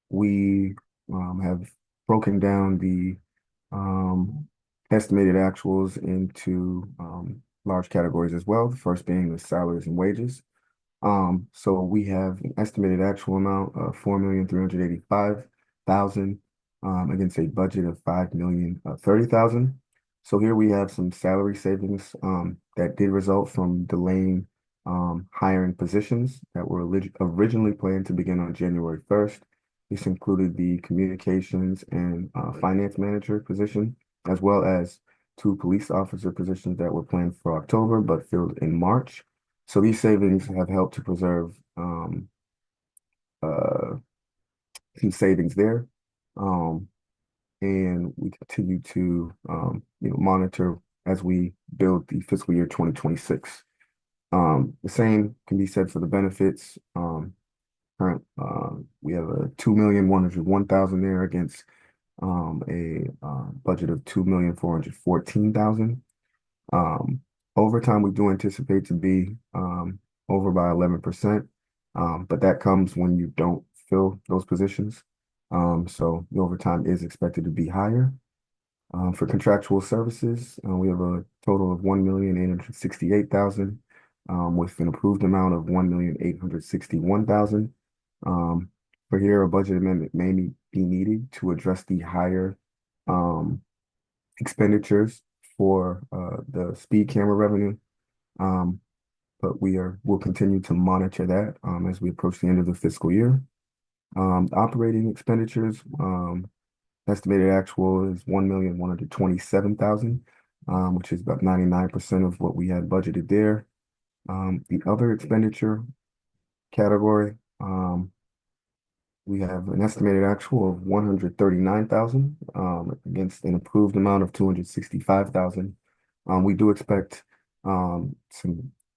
Speaker 9: we have broken down the estimated actuals into large categories as well. The first being the salaries and wages. So we have an estimated actual amount of 4,385,000 against a budget of 5,030,000. So here we have some salary savings that did result from delaying hiring positions that were originally planned to begin on January 1st. This included the communications and finance manager position, as well as 2 police officer positions that were planned for October but filled in March. So these savings have helped to preserve some savings there. And we continue to monitor as we build the fiscal year 2026. The same can be said for the benefits. We have a 2,101,000 there against a budget of 2,414,000. Overtime, we do anticipate to be over by 11%, but that comes when you don't fill those positions. So the overtime is expected to be higher. For contractual services, we have a total of 1,868,000 with an approved amount of 1,861,000. For here, a budget amendment may be needed to address the higher expenditures for the speed camera revenue. But we'll continue to monitor that as we approach the end of the fiscal year. Operating expenditures, estimated actual is 1,127,000, which is about 99% of what we had budgeted there. The other expenditure category, we have an estimated actual of 139,000 against an approved amount of 265,000. We do expect some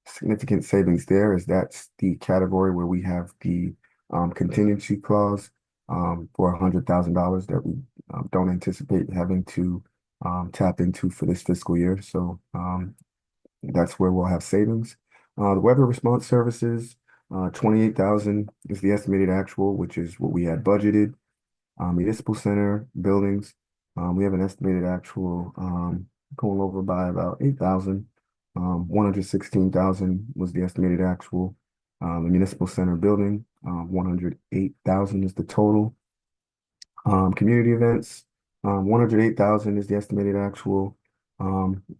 Speaker 9: significant savings there, as that's the category where we have the contingency clause for $100,000 that we don't anticipate having to tap into for this fiscal year. So that's where we'll have savings. The weather response services, 28,000 is the estimated actual, which is what we had budgeted. Municipal center buildings, we have an estimated actual going over by about 8,000. 116,000 was the estimated actual. The municipal center building, 108,000 is the total. Community events, 108,000 is the estimated actual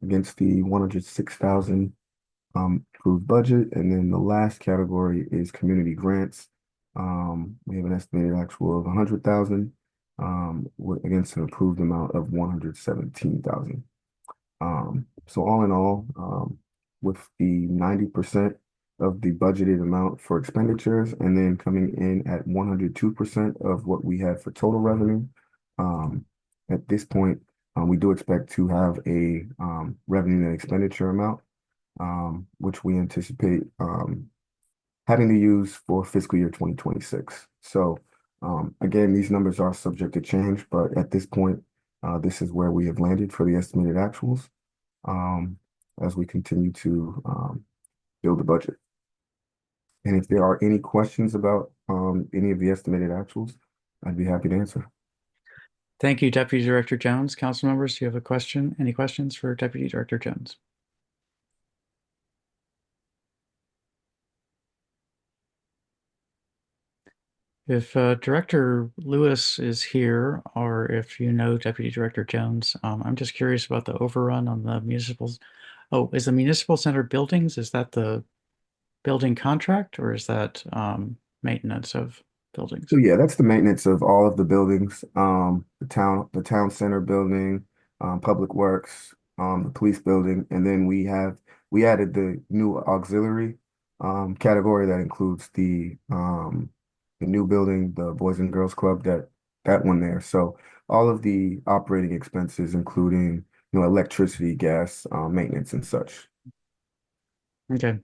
Speaker 9: against the 106,000 approved budget. And then the last category is community grants. We have an estimated actual of 100,000 against an approved amount of 117,000. So all in all, with the 90% of the budgeted amount for expenditures and then coming in at 102% of what we had for total revenue, at this point, we do expect to have a revenue and expenditure amount, which we anticipate having to use for fiscal year 2026. So again, these numbers are subject to change, but at this point, this is where we have landed for the estimated actuals as we continue to build the budget. And if there are any questions about any of the estimated actuals, I'd be happy to answer.
Speaker 1: Thank you, Deputy Director Jones. Council members, do you have a question? Any questions for Deputy Director Jones? If Director Lewis is here, or if you know Deputy Director Jones, I'm just curious about the overrun on the municipals. Oh, is the municipal center buildings, is that the building contract, or is that maintenance of buildings?
Speaker 9: So yeah, that's the maintenance of all of the buildings, the town center building, Public Works, the police building, and then we added the new auxiliary category that includes the new building, the Boys and Girls Club, that one there. So all of the operating expenses, including electricity, gas, maintenance, and such.
Speaker 1: Okay.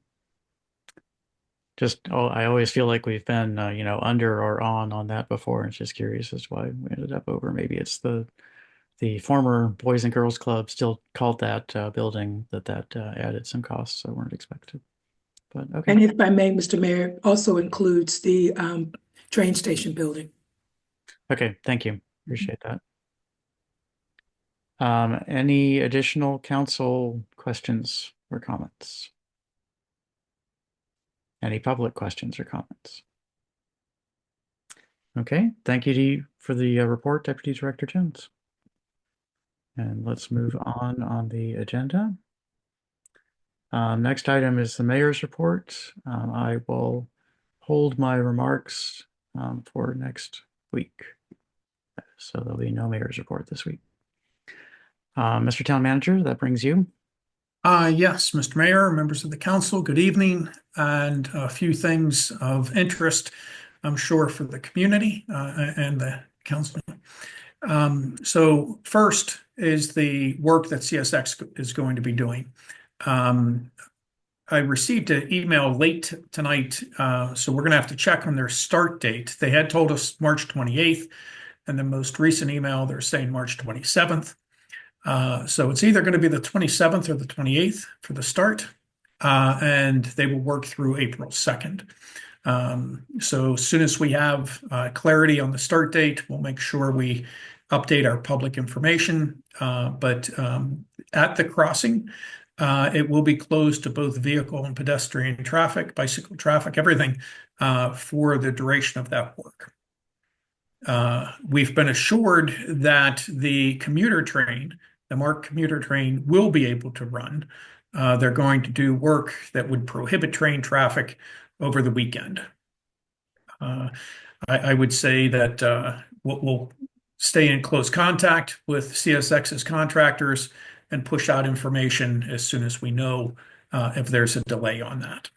Speaker 1: I always feel like we've been, under or on that before. And it's just curious as to why we ended up over. Maybe it's the former Boys and Girls Club still called that building that added some costs that weren't expected. But okay.
Speaker 7: And if I may, Mr. Mayor, also includes the train station building.
Speaker 1: Okay, thank you. Appreciate that. Any additional council questions or comments? Any public questions or comments? Okay, thank you for the report, Deputy Director Jones. And let's move on the agenda. Next item is the mayor's report. I will hold my remarks for next week. So there'll be no mayor's report this week. Mr. Town Manager, that brings you.
Speaker 8: Yes, Mr. Mayor, members of the council, good evening, and a few things of interest, I'm sure, for the community and the council. So first is the work that CSX is going to be doing. I received an email late tonight, so we're going to have to check on their start date. They had told us March 28th, and the most recent email, they're saying March 27th. So it's either going to be the 27th or the 28th for the start, and they will work through April 2nd. So as soon as we have clarity on the start date, we'll make sure we update our public information. But at the crossing, it will be closed to both vehicle and pedestrian traffic, bicycle traffic, everything for the duration of that work. We've been assured that the commuter train, the MARC commuter train, will be able to run. They're going to do work that would prohibit train traffic over the weekend. I would say that we'll stay in close contact with CSX's contractors and push out information as soon as we know if there's a delay on that.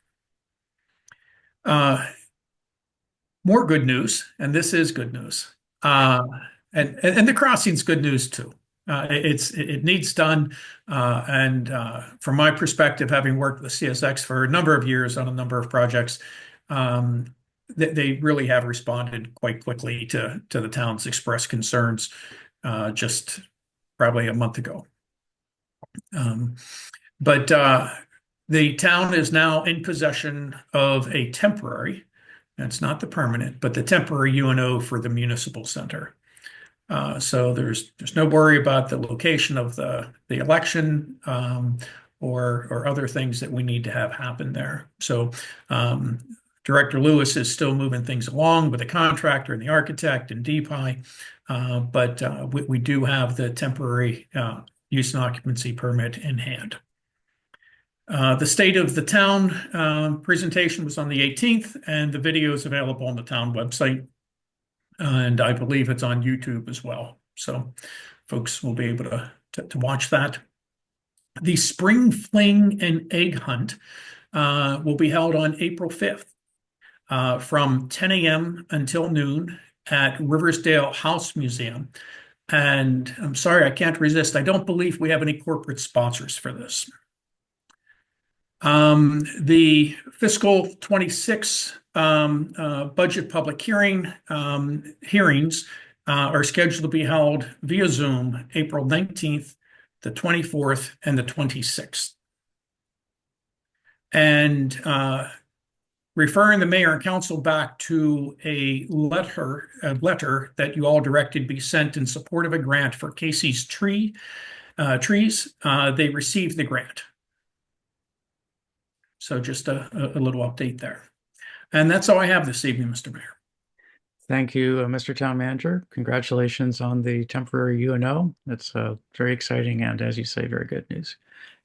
Speaker 8: More good news, and this is good news. And the crossing's good news too. It needs done. And from my perspective, having worked with CSX for a number of years on a number of projects, they really have responded quite quickly to the town's expressed concerns just probably a month ago. But the town is now in possession of a temporary, it's not the permanent, but the temporary UNO for the municipal center. So there's no worry about the location of the election or other things that we need to have happen there. So Director Lewis is still moving things along with the contractor and the architect and DPI, but we do have the temporary use and occupancy permit in hand. The state of the town presentation was on the 18th, and the video is available on the town website. And I believe it's on YouTube as well. So folks will be able to watch that. The Spring Fling and Egg Hunt will be held on April 5th from 10 a.m. until noon at Riversdale House Museum. And I'm sorry, I can't resist. I don't believe we have any corporate sponsors for this. The fiscal 26 budget public hearings are scheduled to be held via Zoom April 19th, the 24th, and the 26th. And referring the mayor and council back to a letter that you all directed be sent in support of a grant for Casey's trees, they received the grant. So just a little update there. And that's all I have this evening, Mr. Mayor.
Speaker 1: Thank you, Mr. Town Manager. Congratulations on the temporary UNO. That's very exciting and, as you say, very good news.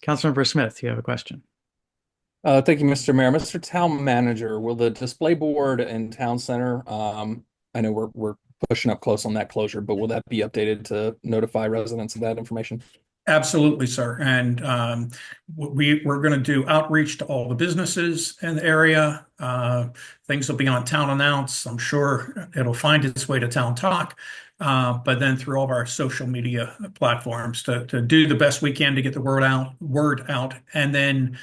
Speaker 1: Councilmember Smith, you have a question.
Speaker 4: Thank you, Mr. Mayor. Mr. Town Manager, will the display board in Town Center, I know we're pushing up close on that closure, but will that be updated to notify residents of that information?
Speaker 8: Absolutely, sir. And we're going to do outreach to all the businesses in the area. Things will be on Town Announce. I'm sure it'll find its way to Town Talk, but then through all of our social media platforms to do the best we can to get the word out. And then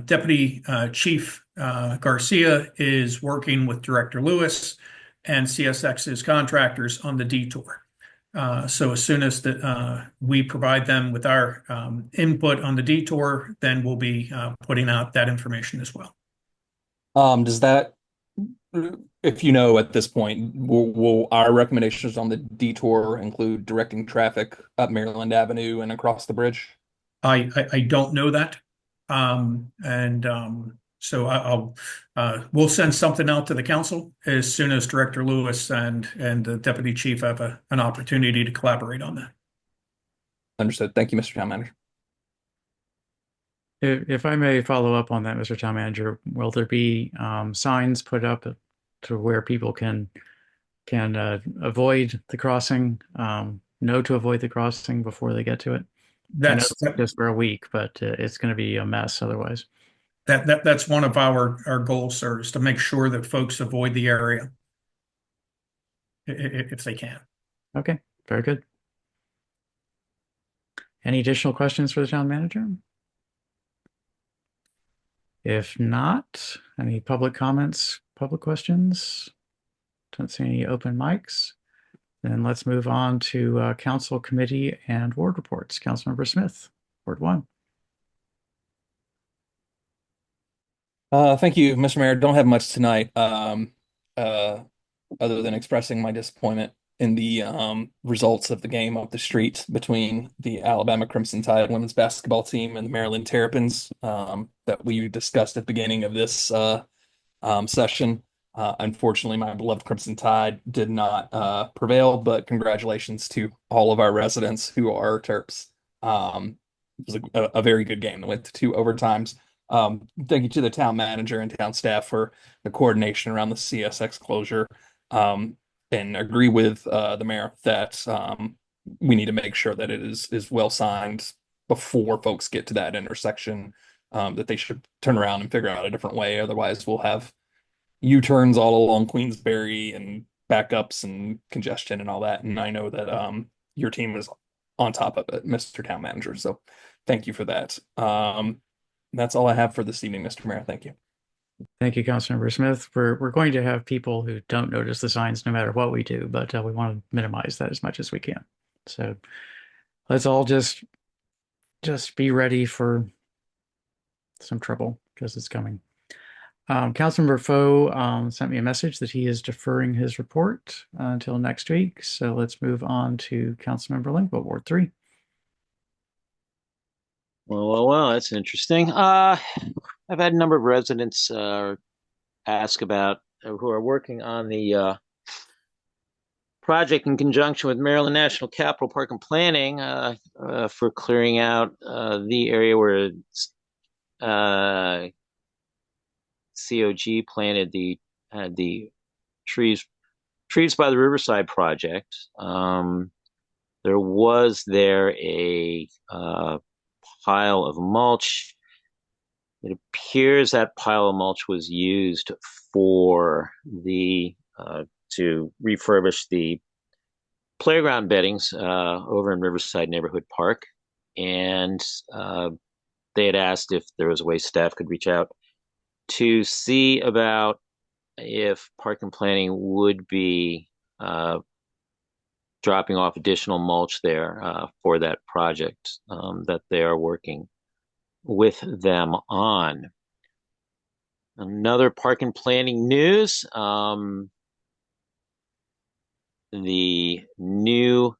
Speaker 8: Deputy Chief Garcia is working with Director Lewis and CSX's contractors on the detour. So as soon as we provide them with our input on the detour, then we'll be putting out that information as well.
Speaker 4: Does that, if you know at this point, will our recommendations on the detour include directing traffic up Maryland Avenue and across the bridge?
Speaker 8: I don't know that. So we'll send something out to the council as soon as Director Lewis and the deputy chief have an opportunity to collaborate on that.
Speaker 4: Understood. Thank you, Mr. Town Manager.
Speaker 1: If I may follow up on that, Mr. Town Manager, will there be signs put up to where people can avoid the crossing, know to avoid the crossing before they get to it? I know it's just for a week, but it's going to be a mess otherwise.
Speaker 8: That's one of our goals, sir, is to make sure that folks avoid the area if they can.
Speaker 1: Okay, very good. Any additional questions for the town manager? If not, any public comments, public questions? Don't see any open mics. Then let's move on to council, committee, and ward reports. Councilmember Smith, Ward 1.
Speaker 4: Thank you, Mr. Mayor. Don't have much tonight, other than expressing my disappointment in the results of the game up the street between the Alabama Crimson Tide women's basketball team and the Maryland Terrapins that we discussed at the beginning of this session. Unfortunately, my beloved Crimson Tide did not prevail, but congratulations to all of our residents who are Terps. It was a very good game that went to 2 overtimes. Thank you to the town manager and town staff for the coordination around the CSX closure. And agree with the mayor that we need to make sure that it is well signed before folks get to that intersection, that they should turn around and figure out a different way. Otherwise, we'll have U-turns all along Queensbury and backups and congestion and all that. And I know that your team is on top of it, Mr. Town Manager. So thank you for that. That's all I have for this evening, Mr. Mayor. Thank you.
Speaker 1: Thank you, Councilmember Smith. We're going to have people who don't notice the signs no matter what we do, but we want to minimize that as much as we can. So let's all just be ready for some trouble because it's coming. Councilmember Foe sent me a message that he is deferring his report until next week. So let's move on to Councilmember Linville, Ward 3.
Speaker 5: Well, that's interesting. I've had a number of residents ask about who are working on the project in conjunction with Maryland National Capital Park and Planning for clearing out the area where COG planted the trees by the Riverside project. There was a pile of mulch. It appears that pile of mulch was used for to refurbish the playground beddings over in Riverside Neighborhood Park. And they had asked if there was a way staff could reach out to see about if Park and Planning would be dropping off additional mulch there for that project that they are working with them on. Another Park and Planning news, the new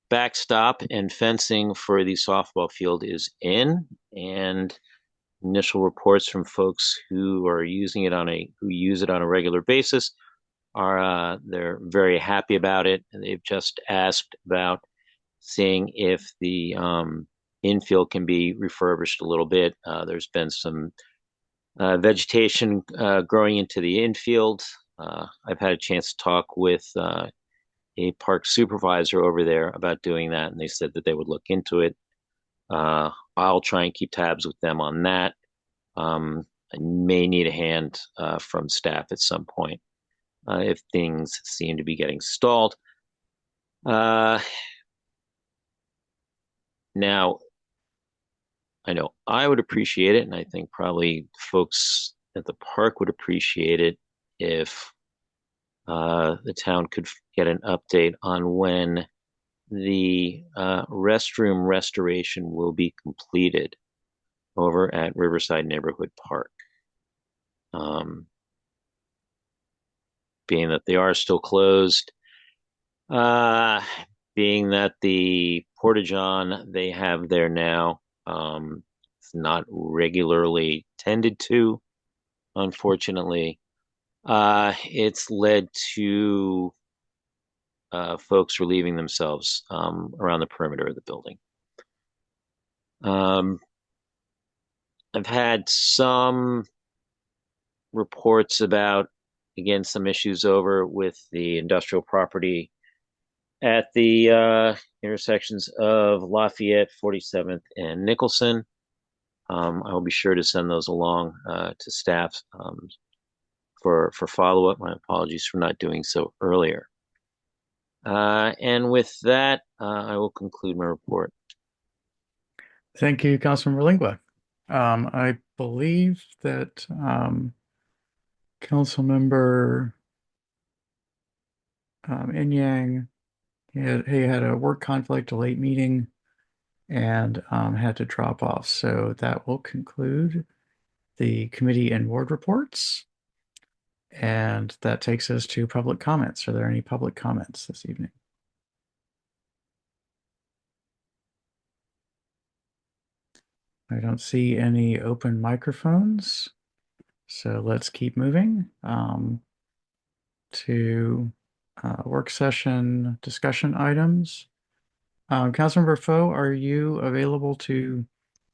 Speaker 5: backstop and fencing for the softball field is in, and initial reports from folks who use it on a regular basis are they're very happy about it. And they've just asked about seeing if the infield can be refurbished a little bit. There's been some vegetation growing into the infield. I've had a chance to talk with a park supervisor over there about doing that, and they said that they would look into it. I'll try and keep tabs with them on that. I may need a hand from staff at some point if things seem to be getting stalled. Now, I know I would appreciate it, and I think probably folks at the park would appreciate it if the town could get an update on when the restroom restoration will be completed over at Riverside Neighborhood Park. Being that they are still closed, being that the Porta-John they have there now, it's not regularly tended to, unfortunately. It's led to folks relieving themselves around the perimeter of the building. I've had some reports about, again, some issues over with the industrial property at the intersections of Lafayette, 47th, and Nicholson. I will be sure to send those along to staff for follow-up. My apologies for not doing so earlier. And with that, I will conclude my report.
Speaker 1: Thank you, Councilmember Lingua. I believe that Councilmember Inyang, he had a work conflict, a late meeting, and had to drop off. So that will conclude the committee and ward reports. And that takes us to public comments. Are there any public comments this evening? I don't see any open microphones. So let's keep moving to work session discussion items. Councilmember Foe, are you available to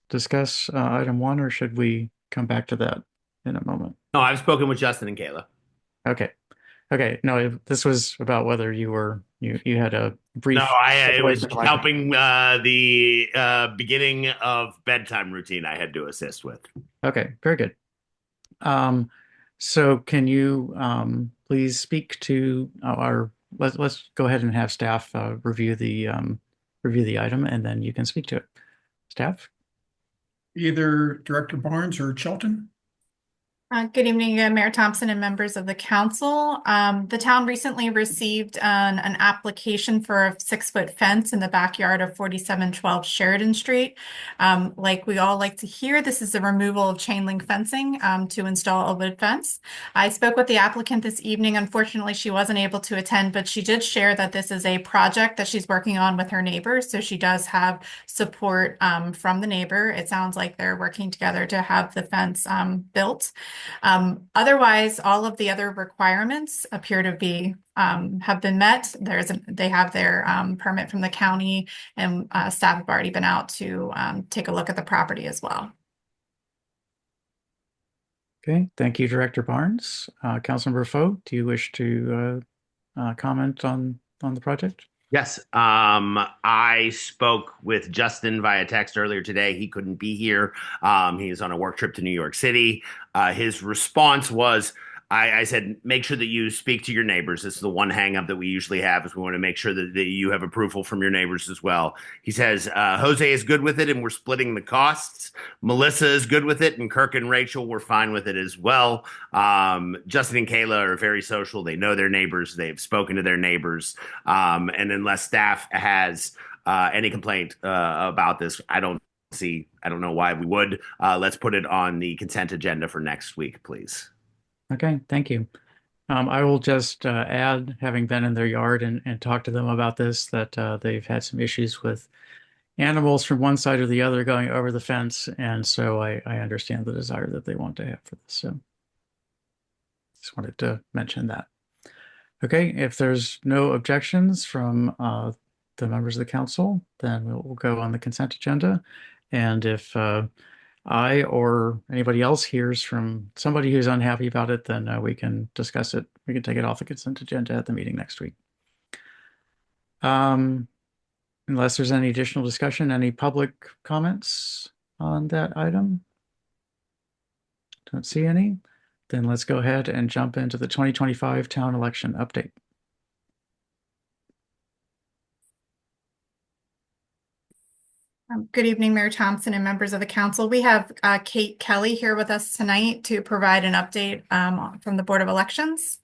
Speaker 1: discuss item 1, or should we come back to that in a moment?
Speaker 3: No, I've spoken with Justin and Kayla.
Speaker 1: Okay. No, this was about whether you had a brief.
Speaker 3: No, it was
Speaker 1: situation like-
Speaker 3: helping the beginning of bedtime routine I had to assist with.
Speaker 1: Okay, very good. So can you please speak to let's go ahead and have staff review the item, and then you can speak to it. Staff?
Speaker 8: Either Director Barnes or Chelton?
Speaker 6: Good evening, Mayor Thompson and members of the council. The town recently received an application for a 6-foot fence in the backyard of 4712 Sheridan Street. Like we all like to hear, this is the removal of chain link fencing to install a wood fence. I spoke with the applicant this evening. Unfortunately, she wasn't able to attend, but she did share that this is a project that she's working on with her neighbors. So she does have support from the neighbor. It sounds like they're working together to have the fence built. Otherwise, all of the other requirements appear to be have been met. They have their permit from the county, and staff have already been out to take a look at the property as well.
Speaker 1: Okay, thank you, Director Barnes. Councilmember Foe, do you wish to comment on the project?
Speaker 3: Yes, I spoke with Justin via text earlier today. He couldn't be here. He's on a work trip to New York City. His response was, I said, make sure that you speak to your neighbors. This is the one hang up that we usually have, is we want to make sure that you have approval from your neighbors as well. He says, Jose is good with it and we're splitting the costs. Melissa is good with it, and Kirk and Rachel were fine with it as well. Justin and Kayla are very social. They know their neighbors. They've spoken to their neighbors. And unless staff has any complaint about this, I don't know why we would. Let's put it on the consent agenda for next week, please.
Speaker 1: Okay, thank you. I will just add, having been in their yard and talked to them about this, that they've had some issues with animals from one side or the other going over the fence, and so I understand the desire that they want to have for this. So just wanted to mention that. Okay, if there's no objections from the members of the council, then we'll go on the consent agenda. And if I or anybody else hears from somebody who's unhappy about it, then we can discuss it. We can take it off the consent agenda at the meeting next week. Unless there's any additional discussion, any public comments on that item? Don't see any. Then let's go ahead and jump into the 2025 town election update.
Speaker 6: Good evening, Mayor Thompson and members of the council. We have Kate Kelly here with us tonight to provide an update from the Board of Elections.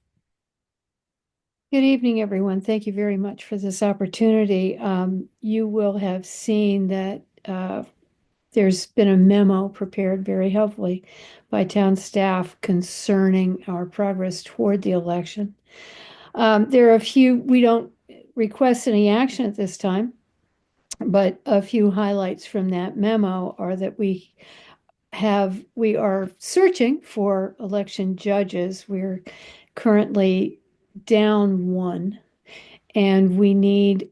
Speaker 10: Good evening, everyone. Thank you very much for this opportunity. You will have seen that there's been a memo prepared very helpfully by town staff concerning our progress toward the election. There are a few, we don't request any action at this time, but a few highlights from that memo are that we are searching for election judges. We're currently down one, and we need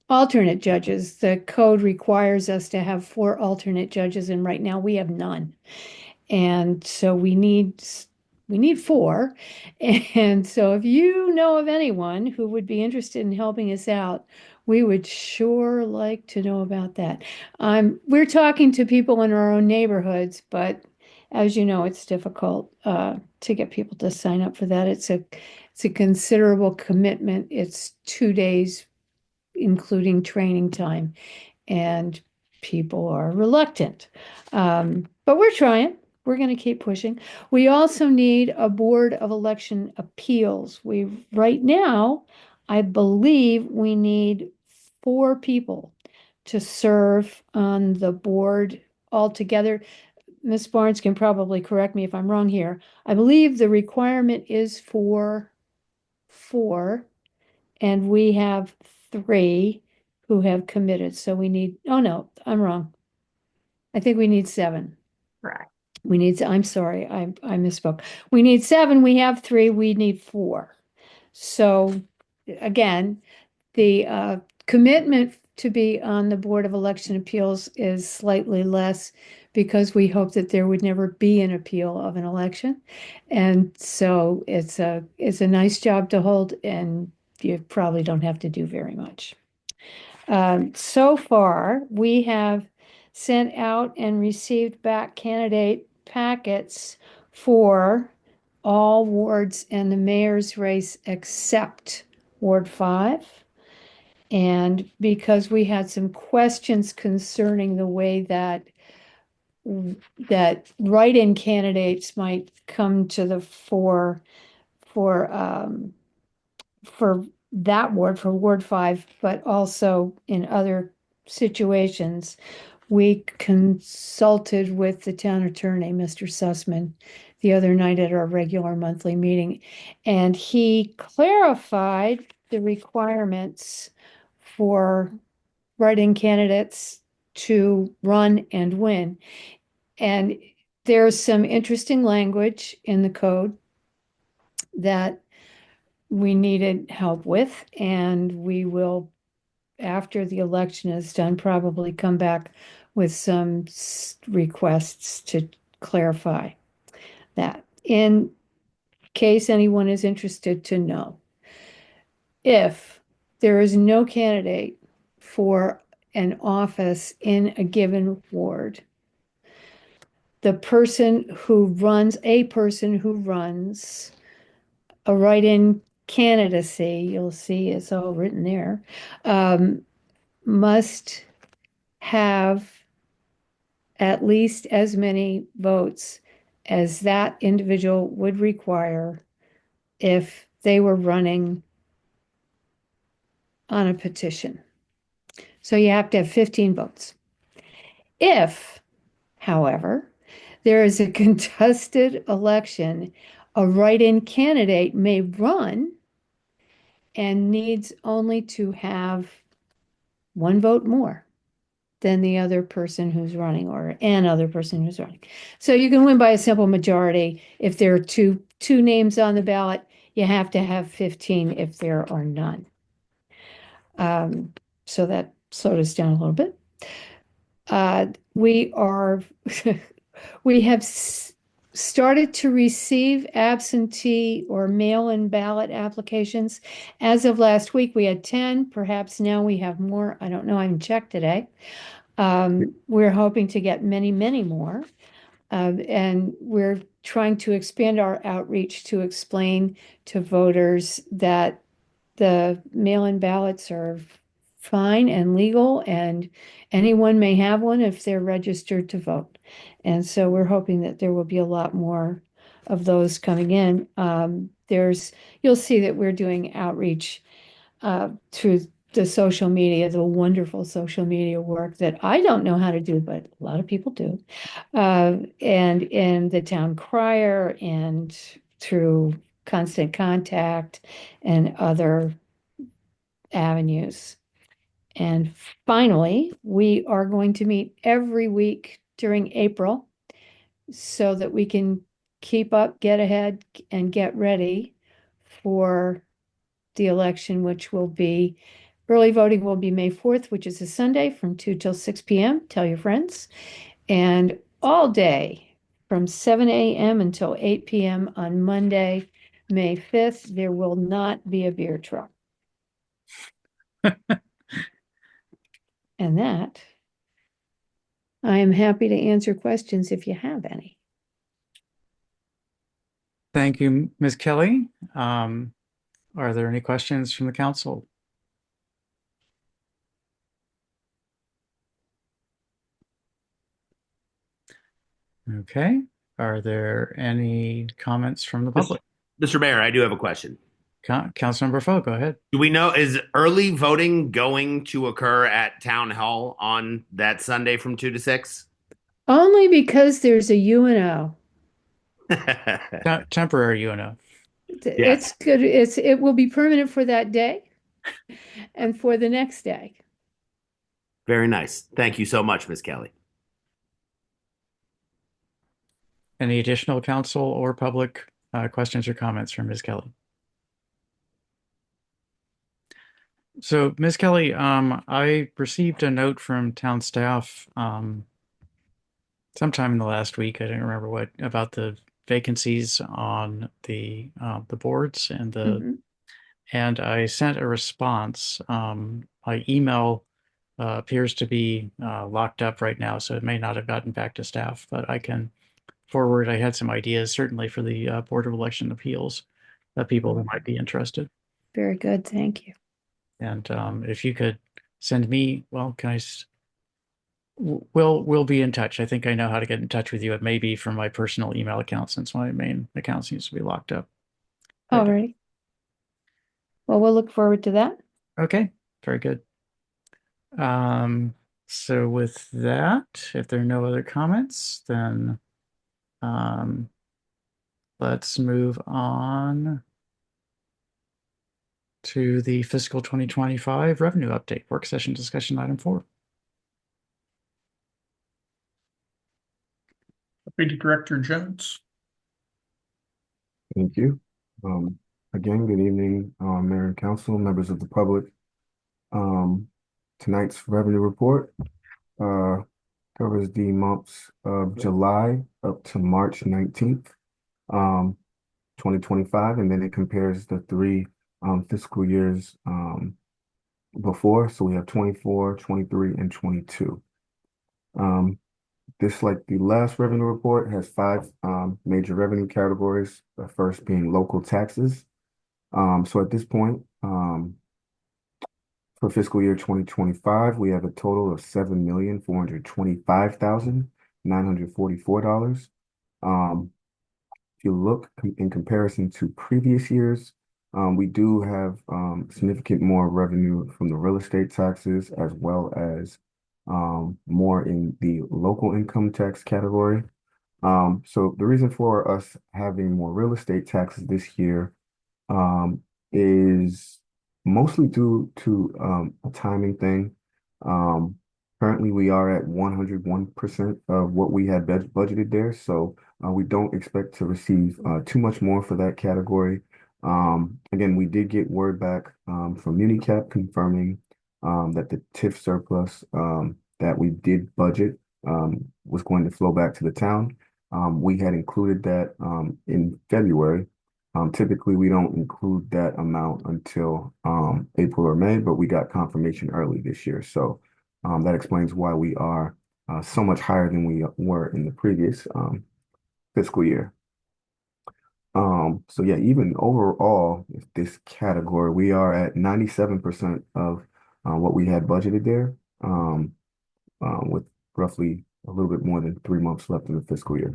Speaker 10: alternate judges. The code requires us to have 4 alternate judges, and right now we have none. And so we need 4. And so if you know of anyone who would be interested in helping us out, we would sure like to know about that. We're talking to people in our own neighborhoods, but as you know, it's difficult to get people to sign up for that. It's a considerable commitment. It's 2 days, including training time, and people are reluctant. But we're trying. We're going to keep pushing. We also need a Board of Election Appeals. Right now, I believe we need 4 people to serve on the board altogether. Ms. Barnes can probably correct me if I'm wrong here. I believe the requirement is for 4, and we have 3 who have committed. So we need, oh no, I'm wrong. I think we need 7.
Speaker 6: Correct.
Speaker 10: I'm sorry, I misspoke. We need 7, we have 3, we need 4. So again, the commitment to be on the Board of Election Appeals is slightly less because we hope that there would never be an appeal of an election. And so it's a nice job to hold, and you probably don't have to do very much. So far, we have sent out and received back candidate packets for all wards and the mayor's race except Ward 5. And because we had some questions concerning the way that write-in candidates might come to the fore for that ward, for Ward 5, but also in other situations, we consulted with the town attorney, Mr. Sussman, the other night at our regular monthly meeting, and he clarified the requirements for write-in candidates to run and win. And there's some interesting language in the code that we needed help with, and we will, after the election is done, probably come back with some requests to clarify that, in case anyone is interested to know. If there is no candidate for an office in a given ward, a person who runs a write-in candidacy, you'll see it's all written there, must have at least as many votes as that individual would require if they were running on a petition. So you have to have 15 votes. If, however, there is a contested election, a write-in candidate may run and needs only to have 1 vote more than the other person who's running, or an other person who's running. So you can win by a simple majority. If there are two names on the ballot, you have to have 15 if there are none. So that slowed us down a little bit. We have started to receive absentee or mail-in ballot applications. As of last week, we had 10. Perhaps now we have more. I don't know. I haven't checked today. We're hoping to get many, many more. And we're trying to expand our outreach to explain to voters that the mail-in ballots are fine and legal, and anyone may have one if they're registered to vote. And so we're hoping that there will be a lot more of those coming in. You'll see that we're doing outreach through the social media, the wonderful social media work that I don't know how to do, but a lot of people do. And in the town crier and through Constant Contact and other avenues. And finally, we are going to meet every week during April so that we can keep up, get ahead, and get ready for the election, which will be early voting will be May 4th, which is a Sunday from 2 till 6 p.m. Tell your friends. And all day from 7 a.m. until 8 p.m. on Monday, May 5th, there will not be a beer truck. And that, I am happy to answer questions if you have any.
Speaker 1: Thank you, Ms. Kelly. Are there any questions from the council? Okay. Are there any comments from the public?
Speaker 3: Mr. Mayor, I do have a question.
Speaker 1: Councilmember Foe, go ahead.
Speaker 3: Do we know, is early voting going to occur at Town Hall on that Sunday from 2 to 6?
Speaker 10: Only because there's a UNO.
Speaker 1: Temporary UNO.
Speaker 10: It's good. It will be permanent for that day and for the next day.
Speaker 3: Very nice. Thank you so much, Ms. Kelly.
Speaker 1: Any additional council or public questions or comments from Ms. Kelly? So, Ms. Kelly, I received a note from town staff sometime in the last week. I don't remember what, about the vacancies on the boards and and I sent a response. My email appears to be locked up right now, so it may not have gotten back to staff, but I can forward. I had some ideas, certainly for the Board of Election Appeals, that people that might be interested.
Speaker 10: Very good. Thank you.
Speaker 1: And if you could send me, well, we'll be in touch. I think I know how to get in touch with you. It may be from my personal email account since my main account seems to be locked up.
Speaker 10: All right. Well, we'll look forward to that.
Speaker 1: Okay, very good. So with that, if there are no other comments, then let's move on to the fiscal 2025 revenue update, work session discussion item 4.
Speaker 8: Deputy Director Jones.
Speaker 9: Thank you. Again, good evening, Mayor and Council, members of the public. Tonight's revenue report covers the months of July up to March 19th, 2025, and then it compares the 3 fiscal years before. So we have 24, 23, and 22. This, like the last revenue report, has 5 major revenue categories, the first being local taxes. So at this point, for fiscal year 2025, we have a total of $7,425,944. If you look in comparison to previous years, we do have significant more revenue from the real estate taxes, as well as more in the local income tax category. So the reason for us having more real estate taxes this year is mostly due to a timing thing. Currently, we are at 101% of what we had budgeted there, so we don't expect to receive too much more for that category. Again, we did get word back from Unicap confirming that the TIF surplus that we did budget was going to flow back to the town. We had included that in February. Typically, we don't include that amount until April or May, but we got confirmation early this year. So that explains why we are so much higher than we were in the previous fiscal year. So yeah, even overall, this category, we are at 97% of what we had budgeted there, with roughly a little bit more than 3 months left in the fiscal year.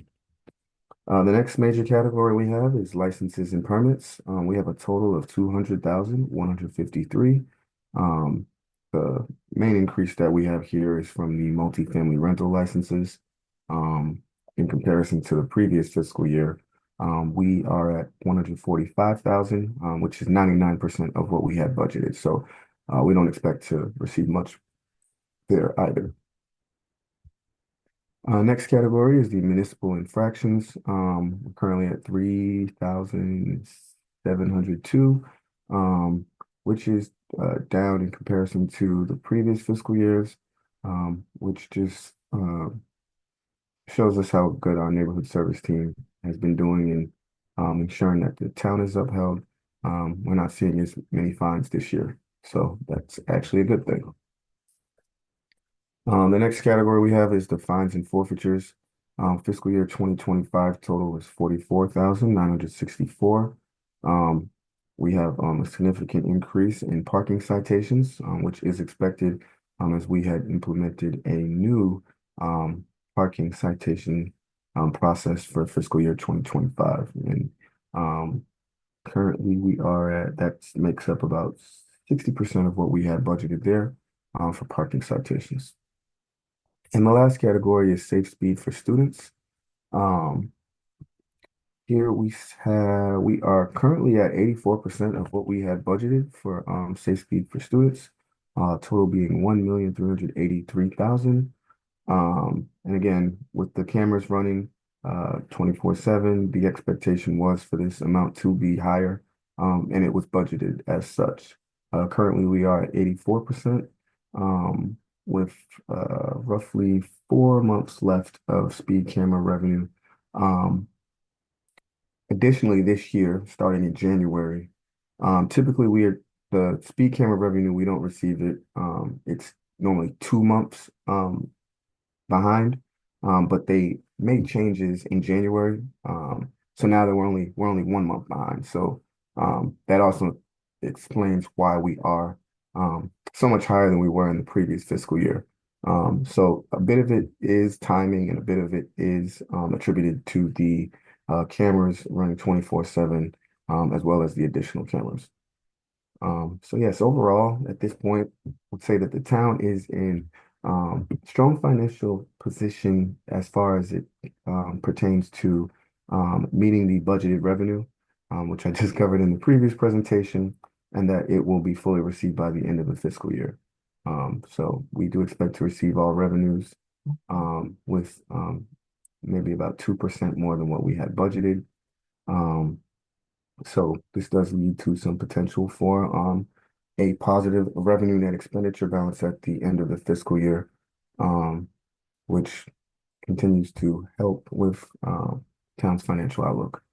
Speaker 9: The next major category we have is licenses and permits. We have a total of 200,153. The main increase that we have here is from the multifamily rental licenses. In comparison to the previous fiscal year, we are at 145,000, which is 99% of what we had budgeted. So we don't expect to receive much there either. Next category is the municipal infractions. We're currently at 3,702, which is down in comparison to the previous fiscal years, which just shows us how good our neighborhood service team has been doing in ensuring that the town is upheld. We're not seeing as many fines this year, so that's actually a good thing. The next category we have is the fines and forfeitures. Fiscal year 2025 total is 44,964. We have a significant increase in parking citations, which is expected as we had implemented a new parking citation process for fiscal year 2025. And currently we are at, that makes up about 60% of what we had budgeted there for parking citations. And the last category is safe speed for students. Here we are currently at 84% of what we had budgeted for safe speed for students, total being 1,383,000. And again, with the cameras running 24/7, the expectation was for this amount to be higher, and it was budgeted as such. Currently we are at 84%. With roughly 4 months left of speed camera revenue. Additionally, this year, starting in January, typically the speed camera revenue, we don't receive it. It's normally 2 months behind, but they made changes in January. So now that we're only 1 month behind. So that also explains why we are so much higher than we were in the previous fiscal year. So a bit of it is timing and a bit of it is attributed to the cameras running 24/7, as well as the additional cameras. So yes, overall, at this point, I would say that the town is in strong financial position as far as it pertains to meeting the budgeted revenue, which I just covered in the previous presentation, and that it will be fully received by the end of the fiscal year. So we do expect to receive all revenues with maybe about 2% more than what we had budgeted. So this does lead to some potential for a positive revenue net expenditure balance at the end of the fiscal year, which continues to help with town's financial outlook.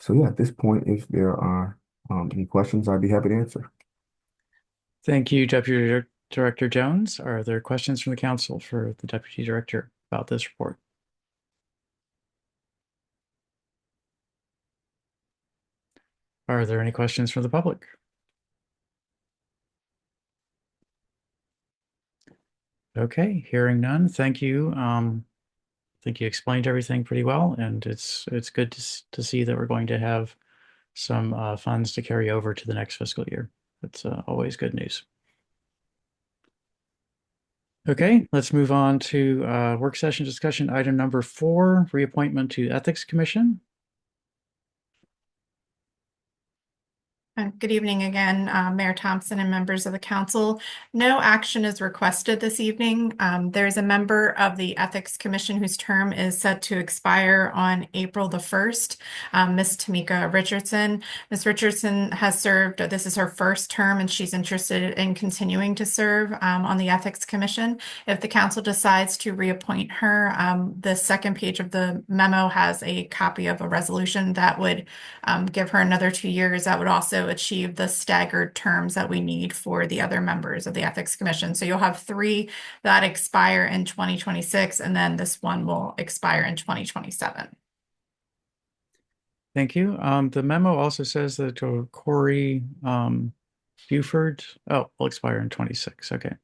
Speaker 9: So yeah, at this point, if there are any questions, I'd be happy to answer.
Speaker 1: Thank you, Deputy Director Jones. Are there questions from the council for the Deputy Director about this report? Are there any questions from the public? Okay, hearing none. Thank you. I think you explained everything pretty well, and it's good to see that we're going to have some funds to carry over to the next fiscal year. That's always good news. Okay, let's move on to work session discussion item number 4, reappointment to Ethics Commission.
Speaker 6: Good evening again, Mayor Thompson and members of the council. No action is requested this evening. There's a member of the Ethics Commission whose term is set to expire on April the 1st, Ms. Tamika Richardson. Ms. Richardson has served, this is her first term, and she's interested in continuing to serve on the Ethics Commission. If the council decides to reappoint her, the second page of the memo has a copy of a resolution that would give her another 2 years. That would also achieve the staggered terms that we need for the other members of the Ethics Commission. So you'll have 3 that expire in 2026, and then this one will expire in 2027.
Speaker 1: Thank you. The memo also says that Corey Buford. Oh, will expire in 26. Okay.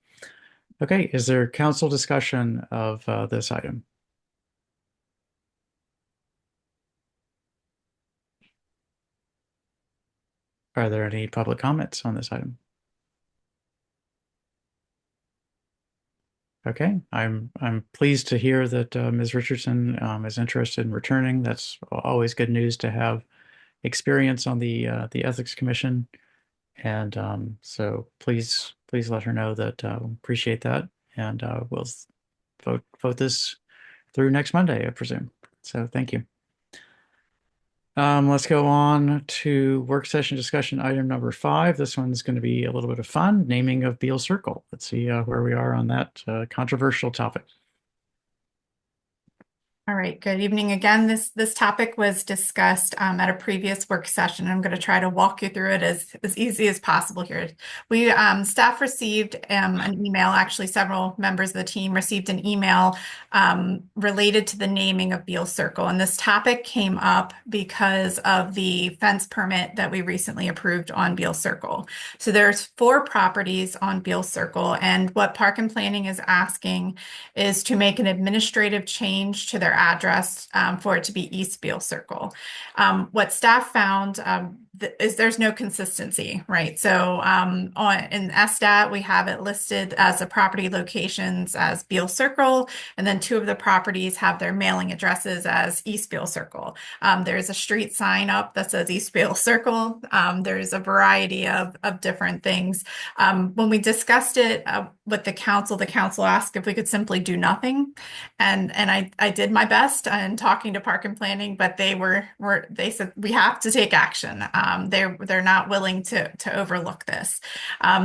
Speaker 1: Okay. Is there council discussion of this item? Are there any public comments on this item? Okay, I'm pleased to hear that Ms. Richardson is interested in returning. That's always good news to have experience on the Ethics Commission, and so please let her know that appreciate that, and we'll vote this through next Monday, I presume. So thank you. Let's go on to work session discussion item number 5. This one's going to be a little bit of fun, naming of Beale Circle. Let's see where we are on that controversial topic.
Speaker 6: All right, good evening again. This topic was discussed at a previous work session. I'm going to try to walk you through it as easy as possible here. We staff received an email, actually several members of the team received an email related to the naming of Beale Circle. And this topic came up because of the fence permit that we recently approved on Beale Circle. So there's 4 properties on Beale Circle, and what Park and Planning is asking is to make an administrative change to their address for it to be East Beale Circle. What staff found is there's no consistency, right? So in SDAT, we have it listed as the property locations as Beale Circle, and then 2 of the properties have their mailing addresses as East Beale Circle. There's a street sign up that says East Beale Circle. There's a variety of different things. When we discussed it with the council asked if we could simply do nothing. And I did my best in talking to Park and Planning, but they said we have to take action. They're not willing to overlook this.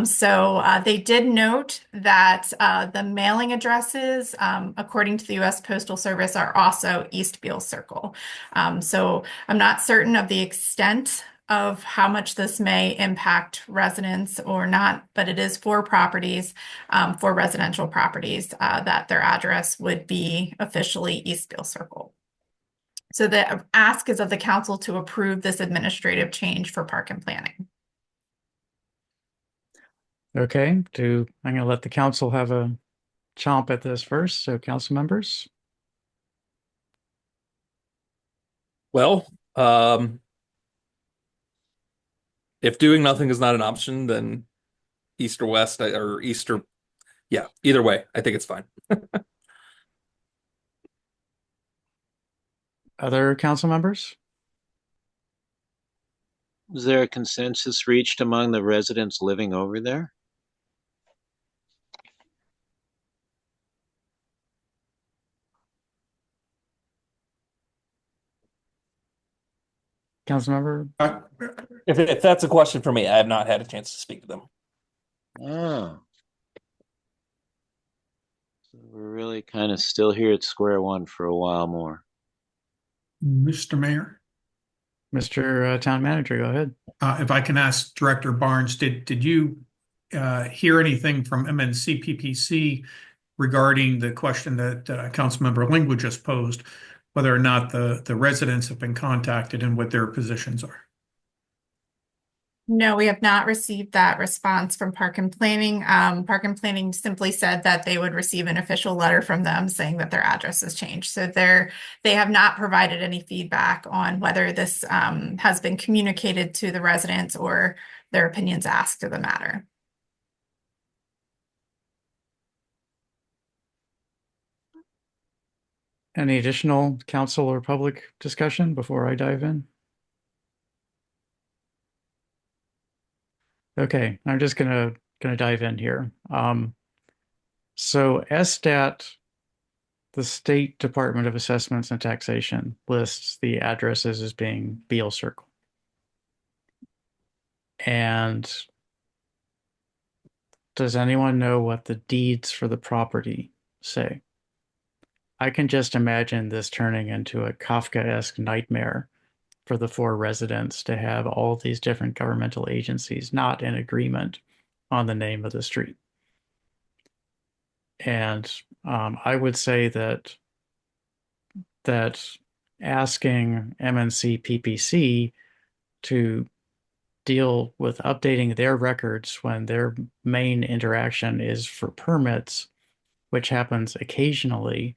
Speaker 6: So they did note that the mailing addresses, according to the U.S. Postal Service, are also East Beale Circle. So I'm not certain of the extent of how much this may impact residents or not, but it is 4 properties, 4 residential properties that their address would be officially East Beale Circle. So the ask is of the council to approve this administrative change for Park and Planning.
Speaker 1: Okay, I'm going to let the council have a chomp at this first. So council members.
Speaker 4: Well, if doing nothing is not an option, then east or west or east or, yeah, either way, I think it's fine.
Speaker 1: Other council members?
Speaker 5: Was there a consensus reached among the residents living over there?
Speaker 1: Councilmember?
Speaker 4: If that's a question for me, I have not had a chance to speak to them.
Speaker 5: Oh. So we're really kind of still here at square one for a while more.
Speaker 8: Mr. Mayor,
Speaker 1: Mr. Town Manager, go ahead.
Speaker 8: if I can ask Director Barnes, did you hear anything from MNC PPC regarding the question that Councilmember Lingwood just posed, whether or not the residents have been contacted and what their positions are?
Speaker 6: No, we have not received that response from Park and Planning. Park and Planning simply said that they would receive an official letter from them saying that their address has changed. So they have not provided any feedback on whether this has been communicated to the residents or their opinions asked of the matter.
Speaker 1: Any additional council or public discussion before I dive in? Okay, I'm just gonna dive in here. So SDAT, the State Department of Assessments and Taxation, lists the addresses as being Beale Circle. And does anyone know what the deeds for the property say? I can just imagine this turning into a Kafkaesque nightmare for the 4 residents to have all these different governmental agencies not in agreement on the name of the street. And I would say that asking MNC PPC to deal with updating their records when their main interaction is for permits, which happens occasionally,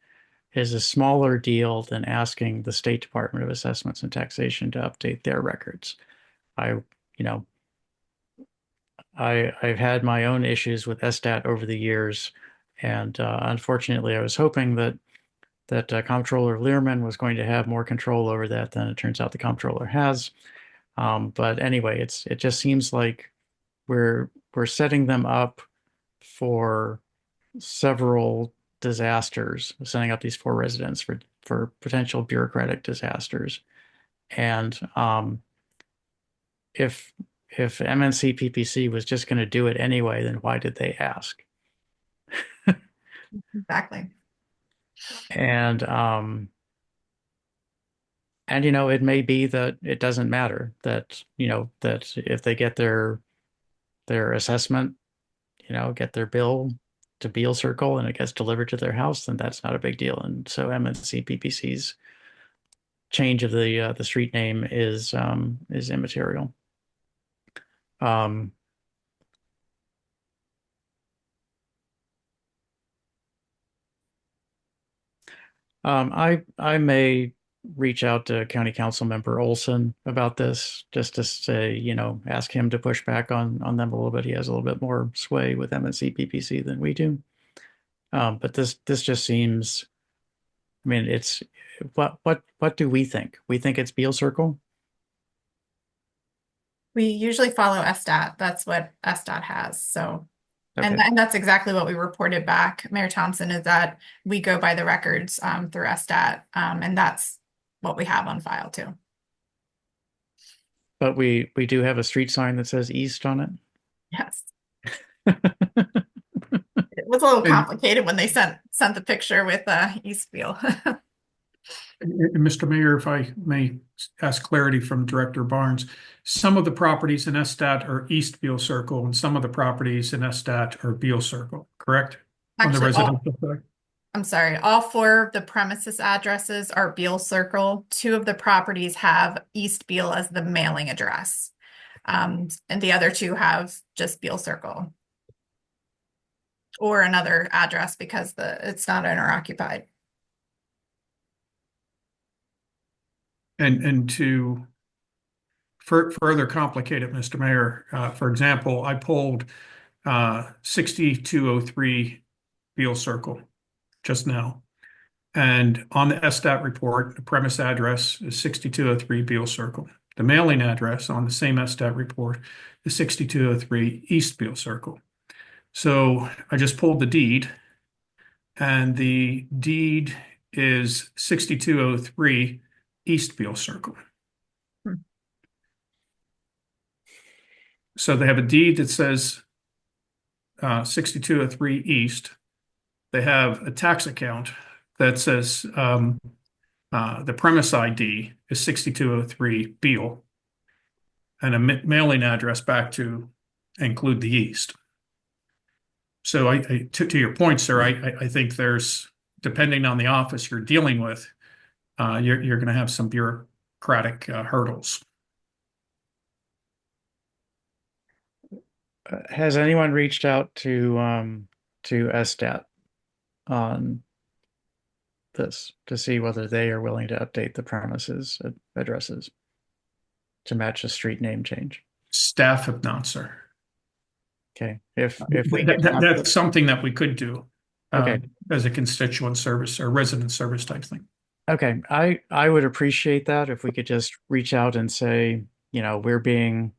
Speaker 1: is a smaller deal than asking the State Department of Assessments and Taxation to update their records. I've had my own issues with SSTAT over the years, and unfortunately, I was hoping that Comptroller Learman was going to have more control over that than it turns out the comptroller has. But anyway, it just seems like we're setting them up for several disasters, setting up these 4 residents for potential bureaucratic disasters. And if MNC PPC was just going to do it anyway, then why did they ask?
Speaker 6: Exactly.
Speaker 1: And it may be that it doesn't matter, that that if they get their assessment, get their bill to Beal Circle and it gets delivered to their house, then that's not a big deal. And so MNC PPC's change of the street name is immaterial. I may reach out to County Council Member Olson about this, just to say, ask him to push back on them a little bit. He has a little bit more sway with MNC PPC than we do. But this just seems, I mean, it's what do we think? We think it's Beal Circle?
Speaker 6: We usually follow SSTAT. That's what SSTAT has. So,
Speaker 1: Okay.
Speaker 6: and that's exactly what we reported back, Mayor Thompson, is that we go by the records through SSTAT, and that's what we have on file too.
Speaker 1: But we do have a street sign that says east on it.
Speaker 6: Yes. It was a little complicated when they sent the picture with East Beal.
Speaker 8: Mr. Mayor, if I may ask clarity from Director Barnes, some of the properties in SSTAT are East Beal Circle and some of the properties in SSTAT are Beal Circle, correct? On the
Speaker 6: Actually,
Speaker 8: residential side?
Speaker 6: I'm sorry, all 4 of the premises addresses are Beal Circle. 2 of the properties have East Beal as the mailing address. And the other 2 have just Beal Circle. Or another address because it's not owner occupied.
Speaker 8: And to further complicate it, Mr. Mayor, for example, I pulled 6203 Beal Circle just now. And on the SSTAT report, the premise address is 6203 Beal Circle. The mailing address on the same SSTAT report is 6203 East Beal Circle. So I just pulled the deed, and the deed is 6203 East Beal Circle. So they have a deed that says 6203 East. They have a tax account that says the premise ID is 6203 Beal, and a mailing address back to include the East. So to your point, sir, I think there's, depending on the office you're dealing with, you're going to have some bureaucratic hurdles.
Speaker 1: Has anyone reached out to SSTAT on this to see whether they are willing to update the premises addresses to match a street name change?
Speaker 8: Staff have not, sir.
Speaker 1: Okay, if we
Speaker 8: that's something that we could do,
Speaker 1: okay,
Speaker 8: as a constituent service or resident service type thing.
Speaker 1: Okay, I would appreciate that if we could just reach out and say, we're being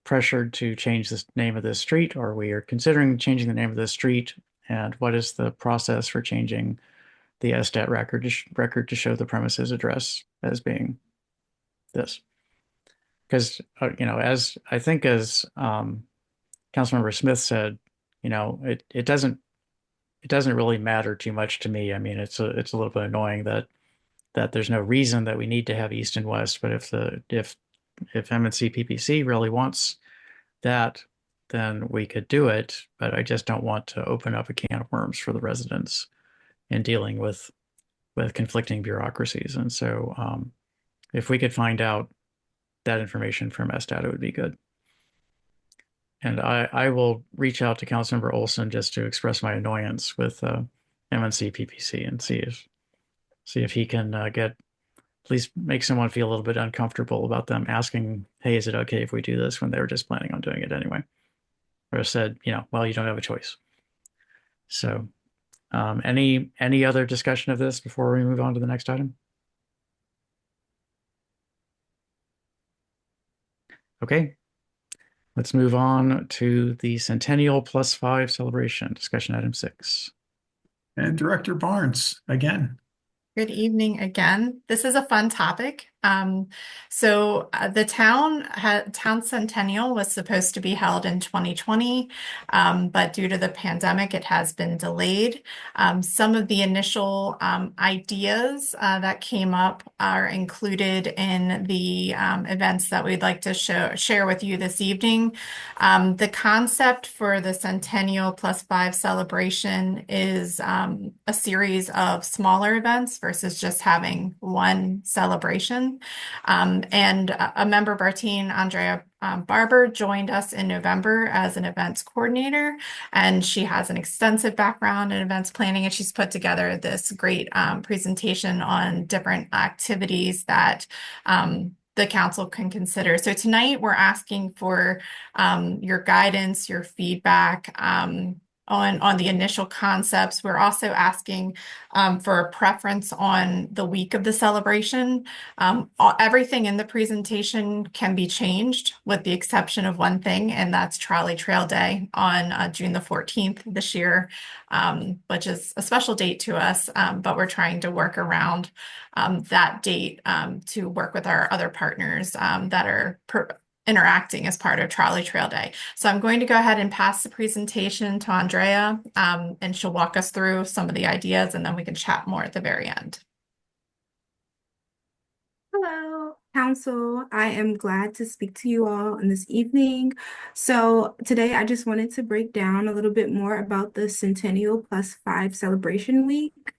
Speaker 1: pressured to change the name of this street, or we are considering changing the name of this street, and what is the process for changing the SSTAT record to show the premises address as being this? Because as I think as Councilmember Smith said, it doesn't really matter too much to me. I mean, it's a little bit annoying that there's no reason that we need to have East and West, but if MNC PPC really wants that, then we could do it. But I just don't want to open up a can of worms for the residents in dealing with conflicting bureaucracies. And so if we could find out that information from SDATA would be good. And I will reach out to Councilmember Olson just to express my annoyance with MNC PPC and see if he can please make someone feel a little bit uncomfortable about them asking, hey, is it okay if we do this, when they were just planning on doing it anyway? Or said, well, you don't have a choice. So any other discussion of this before we move on to the next item? Okay, let's move on to the Centennial +5 celebration, discussion item 6.
Speaker 8: And Director Barnes, again.
Speaker 6: Good evening again. This is a fun topic. The town centennial was supposed to be held in 2020, but due to the pandemic, it has been delayed. Some of the initial ideas that came up are included in the events that we'd like to share with you this evening. The concept for the Centennial +5 celebration is a series of smaller events versus just having one celebration. And a member of our team, Andrea Barber, joined us in November as an events coordinator, and she has an extensive background in events planning, and she's put together this great presentation on different activities that the council can consider. So tonight we're asking for your guidance, your feedback on the initial concepts. We're also asking for a preference on the week of the celebration. Everything in the presentation can be changed with the exception of one thing, and that's Trolley Trail Day on June the 14th this year, which is a special date to us, but we're trying to work around that date to work with our other partners that are interacting as part of Trolley Trail Day. So I'm going to go ahead and pass the presentation to Andrea, and she'll walk us through some of the ideas, and then we can chat more at the very end.
Speaker 11: Hello, Council. I am glad to speak to you all on this evening. So today I just wanted to break down a little bit more about the Centennial +5 Celebration Week.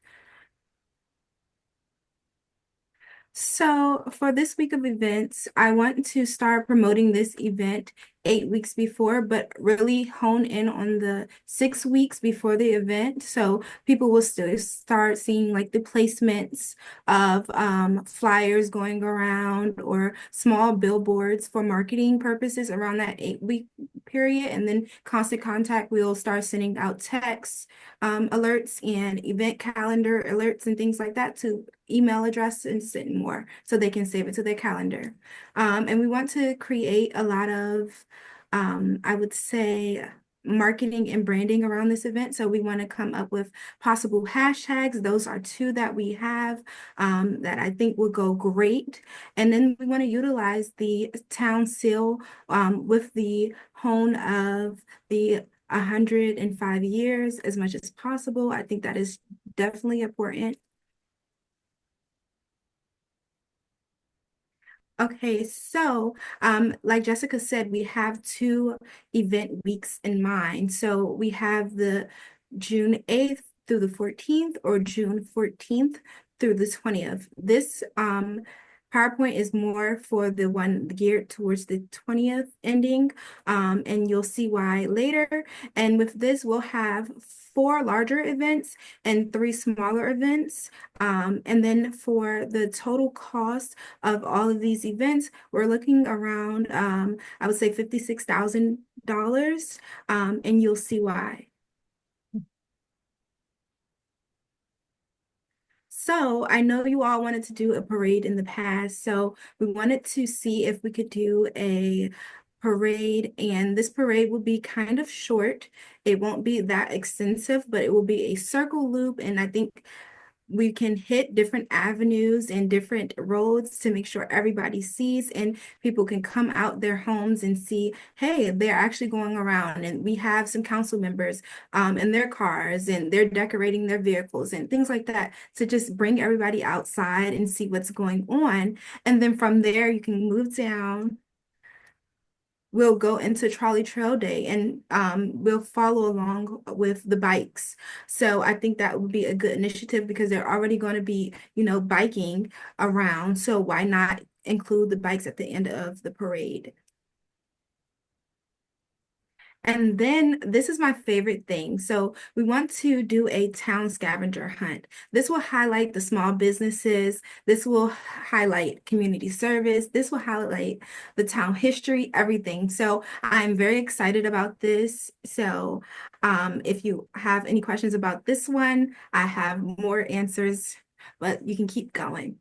Speaker 11: So for this week of events, I want to start promoting this event 8 weeks before, but really hone in on the 6 weeks before the event. So people will still start seeing like the placements of flyers going around or small billboards for marketing purposes around that 8-week period. And then Constant Contact will start sending out texts, alerts, and event calendar alerts and things like that to email address and send more so they can save it to their calendar. And we want to create a lot of, I would say, marketing and branding around this event. So we want to come up with possible hashtags. Those are 2 that we have that I think will go great. And then we want to utilize the town seal with the hone of the 105 years as much as possible. I think that is definitely important. Okay, so like Jessica said, we have 2 event weeks in mind. So we have the June 8th through the 14th or June 14th through the 20th. This PowerPoint is more for the one geared towards the 20th ending, and you'll see why later. And with this, we'll have 4 larger events and 3 smaller events. And then for the total cost of all of these events, we're looking around, I would say $56,000, and you'll see why. So I know you all wanted to do a parade in the past, so we wanted to see if we could do a parade, and this parade will be kind of short. It won't be that extensive, but it will be a circle loop, and I think we can hit different avenues and different roads to make sure everybody sees and people can come out their homes and see, hey, they're actually going around, and we have some council members in their cars and they're decorating their vehicles and things like that to just bring everybody outside and see what's going on. And then from there, you can move down. We'll go into Trolley Trail Day, and we'll follow along with the bikes. So I think that would be a good initiative because they're already going to be, biking around. So why not include the bikes at the end of the parade. And then this is my favorite thing. So we want to do a town scavenger hunt. This will highlight the small businesses. This will highlight community service. This will highlight the town history, everything. So I'm very excited about this. So if you have any questions about this one, I have more answers, but you can keep going.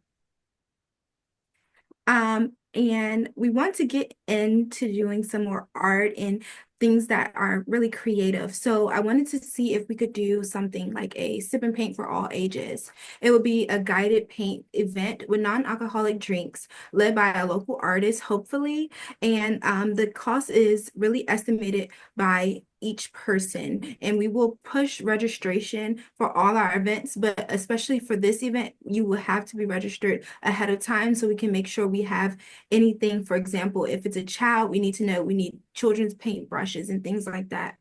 Speaker 11: And we want to get into doing some more art and things that are really creative. So I wanted to see if we could do something like a sip and paint for all ages. It would be a guided paint event with non-alcoholic drinks led by a local artist, hopefully. And the cost is really estimated by each person, and we will push registration for all our events, but especially for this event, you will have to be registered ahead of time so we can make sure we have anything. For example, if it's a child, we need to know we need children's paint brushes and things like that.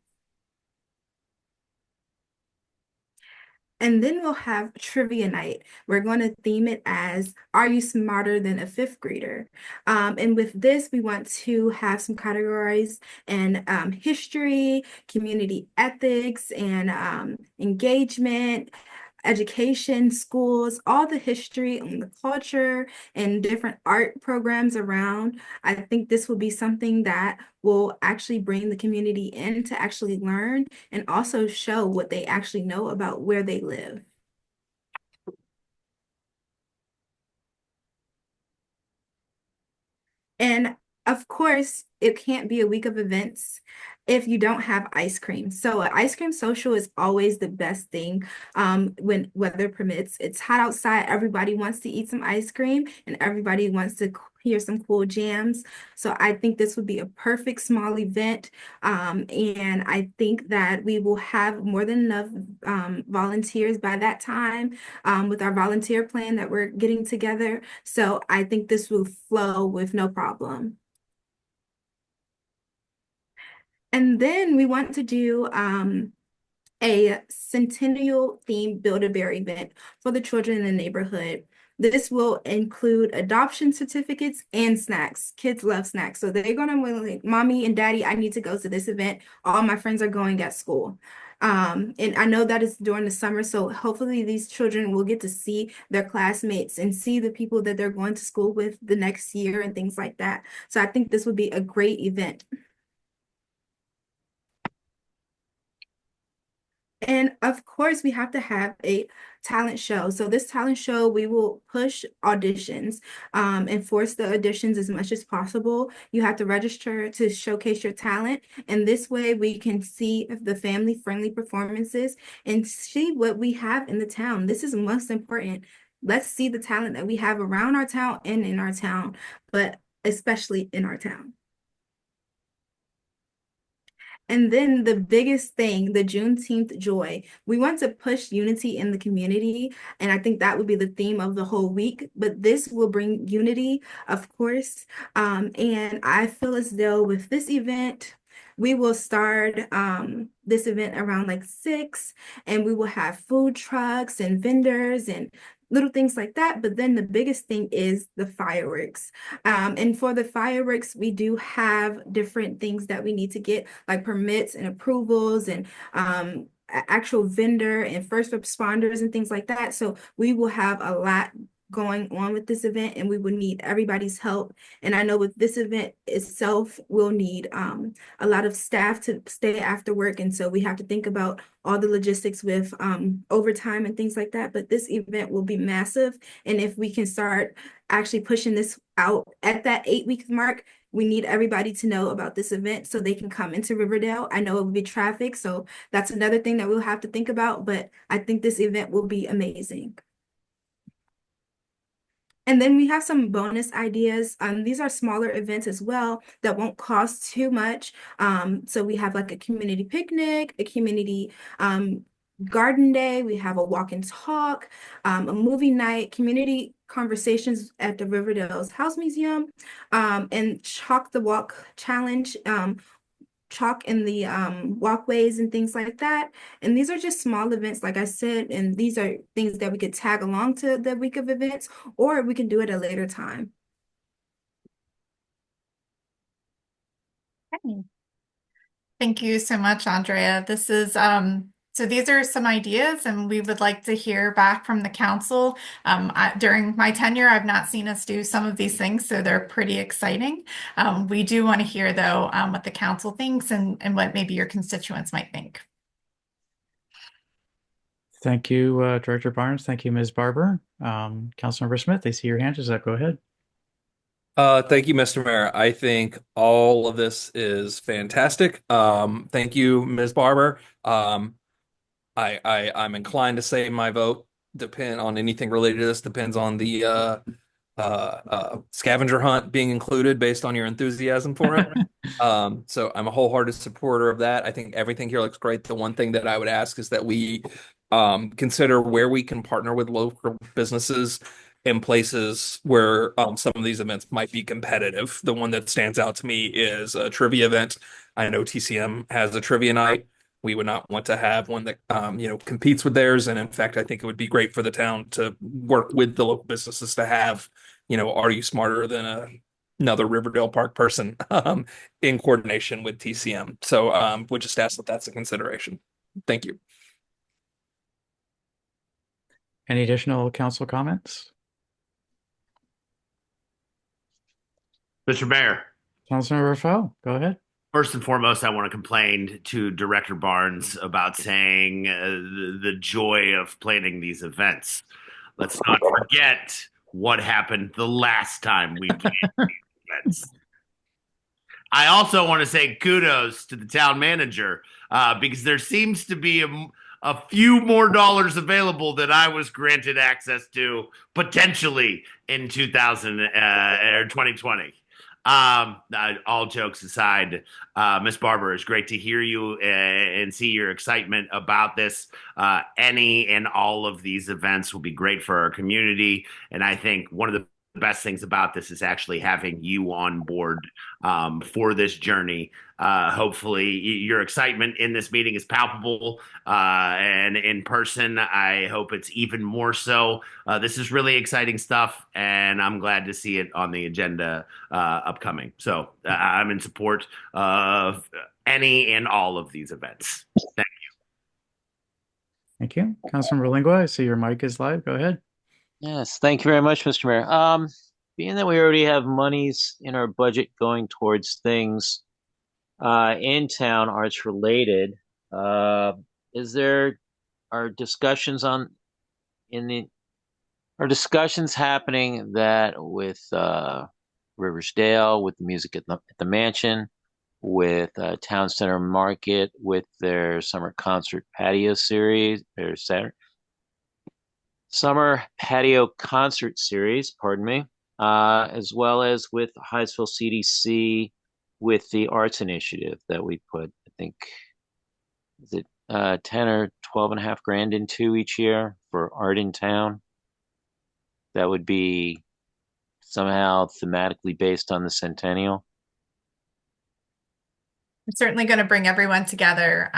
Speaker 11: And then we'll have trivia night. We're going to theme it as, are you smarter than a fifth grader? And with this, we want to have some categories in history, community ethics, and engagement, education, schools, all the history and the culture and different art programs around. I think this will be something that will actually bring the community in to actually learn and also show what they actually know about where they live. And of course, it can't be a week of events if you don't have ice cream. So an ice cream social is always the best thing when weather permits. It's hot outside. Everybody wants to eat some ice cream and everybody wants to hear some cool jams. So I think this would be a perfect small event. And I think that we will have more than enough volunteers by that time with our volunteer plan that we're getting together. So I think this will flow with no problem. And then we want to do a centennial themed Build-A-Bear event for the children in the neighborhood. This will include adoption certificates and snacks. Kids love snacks. So they're going to be like, Mommy and Daddy, I need to go to this event. All my friends are going at school. And I know that it's during the summer, so hopefully these children will get to see their classmates and see the people that they're going to school with the next year and things like that. So I think this would be a great event. And of course, we have to have a talent show. So this talent show, we will push auditions and force the auditions as much as possible. You have to register to showcase your talent. And this way we can see the family-friendly performances and see what we have in the town. This is most important. Let's see the talent that we have around our town and in our town, but especially in our town. And then the biggest thing, the Juneteenth joy. We want to push unity in the community, and I think that would be the theme of the whole week. But this will bring unity, of course. And I feel as though with this event, we will start this event around like 6, and we will have food trucks and vendors and little things like that. But then the biggest thing is the fireworks. And for the fireworks, we do have different things that we need to get, like permits and approvals and actual vendor and first responders and things like that. So we will have a lot going on with this event, and we will need everybody's help. And I know with this event itself, we'll need a lot of staff to stay after work. And so we have to think about all the logistics with overtime and things like that. But this event will be massive. And if we can start actually pushing this out at that 8-week mark, we need everybody to know about this event so they can come into Riverdale. I know it will be traffic, so that's another thing that we'll have to think about. But I think this event will be amazing. And then we have some bonus ideas. These are smaller events as well that won't cost too much. So we have like a community picnic, a community garden day. We have a walk and talk, a movie night, community conversations at the Riverdale's House Museum, and Chalk the Walk challenge. Chalk in the walkways and things like that. And these are just small events, like I said, and these are things that we could tag along to the week of events, or we can do it at a later time.
Speaker 6: Okay. Thank you so much, Andrea. This is so these are some ideas, and we would like to hear back from the council. During my tenure, I've not seen us do some of these things, so they're pretty exciting. We do want to hear, though, what the council thinks and what maybe your constituents might think.
Speaker 1: Thank you, Director Barnes. Thank you, Ms. Barber. Councilmember Smith, I see your hand is up. Go ahead.
Speaker 4: Thank you, Mr. Mayor. I think all of this is fantastic. Thank you, Ms. Barber. I'm inclined to say my vote depend on anything related to this depends on the scavenger hunt being included based on your enthusiasm for it. So I'm a wholehearted supporter of that. I think everything here looks great. The one thing that I would ask is that we consider where we can partner with local businesses in places where some of these events might be competitive. The one that stands out to me is a trivia event. I know TCM has a trivia night. We would not want to have one that competes with theirs. And in fact, I think it would be great for the town to work with the local businesses to have, are you smarter than another Riverdale Park person in coordination with TCM. So we'll just ask that that's a consideration. Thank you.
Speaker 1: Any additional council comments?
Speaker 3: Mr. Mayor.
Speaker 1: Councilmember Foe, go ahead.
Speaker 3: First and foremost, I want to complain to Director Barnes about saying the joy of planning these events. Let's not forget what happened the last time we planned these events. I also want to say kudos to the town manager because there seems to be a few more dollars available than I was granted access to potentially in 2020. All jokes aside, Miss Barber, it's great to hear you and see your excitement about this. Any and all of these events will be great for our community, and I think one of the best things about this is actually having you on board for this journey. Hopefully your excitement in this meeting is palpable, and in person, I hope it's even more so. This is really exciting stuff, and I'm glad to see it on the agenda upcoming. So I'm in support of any and all of these events. Thank you.
Speaker 1: Thank you. Councilmember Lingua, I see your mic is live. Go ahead.
Speaker 5: Yes, thank you very much, Mr. Mayor. Being that we already have monies in our budget going towards things in town arts related, are discussions happening that with Riversdale, with the music at the mansion, with Town Center Market, with their summer concert patio series, their summer patio concert series, pardon me, as well as with Hyattsville CDC with the arts initiative that we put, I think, is it 10 or 12 and a half grand into each year for art in town? That would be somehow thematically based on the centennial.
Speaker 6: We're certainly going to bring everyone together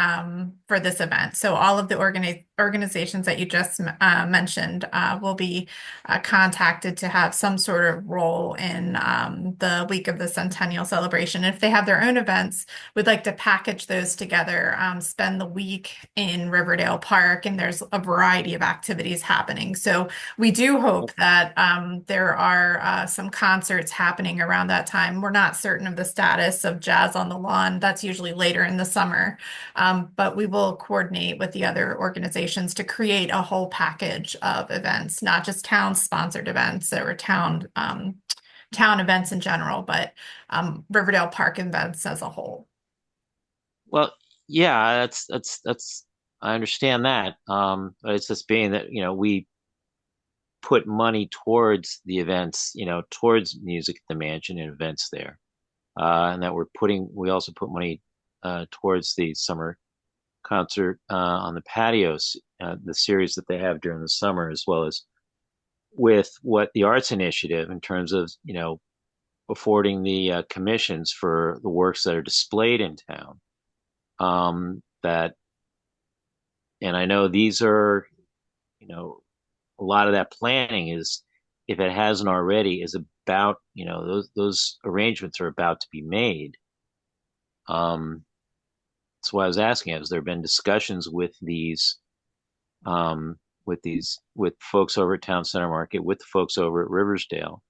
Speaker 6: for this event. So all of the organizations that you just mentioned will be contacted to have some sort of role in the week of the centennial celebration. If they have their own events, we'd like to package those together, spend the week in Riverdale Park, and there's a variety of activities happening. So we do hope that there are some concerts happening around that time. We're not certain of the status of Jazz on the Lawn. That's usually later in the summer, but we will coordinate with the other organizations to create a whole package of events, not just town-sponsored events or town events in general, but Riverdale Park events as a whole.
Speaker 5: Well, yeah, that's I understand that, but it's just being that we put money towards the events, towards music at the mansion and events there. And that we also put money towards the summer concert on the patios, the series that they have during the summer, as well as with what the arts initiative in terms of, affording the commissions for the works that are displayed in town. And I know these are, a lot of that planning is, if it hasn't already, is about, those arrangements are about to be made. That's why I was asking, has there been discussions with with folks over at Town Center Market, with the folks over at Riversdale,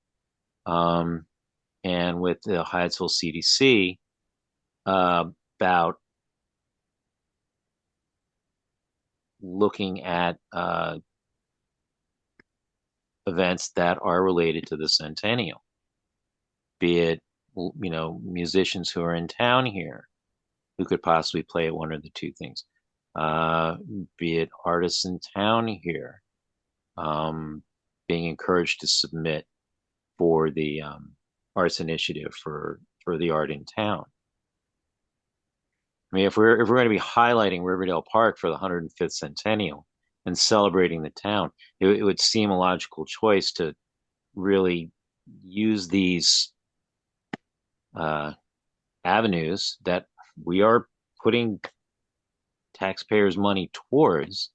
Speaker 5: and with the Hyattsville CDC about looking at events that are related to the centennial, be it musicians who are in town here who could possibly play at one of the two things, be it artists in town here being encouraged to submit for the arts initiative for the art in town. I mean, if we're going to be highlighting Riverdale Park for the 105th centennial and celebrating the town, it would seem a logical choice to really use these avenues that we are putting taxpayers' money towards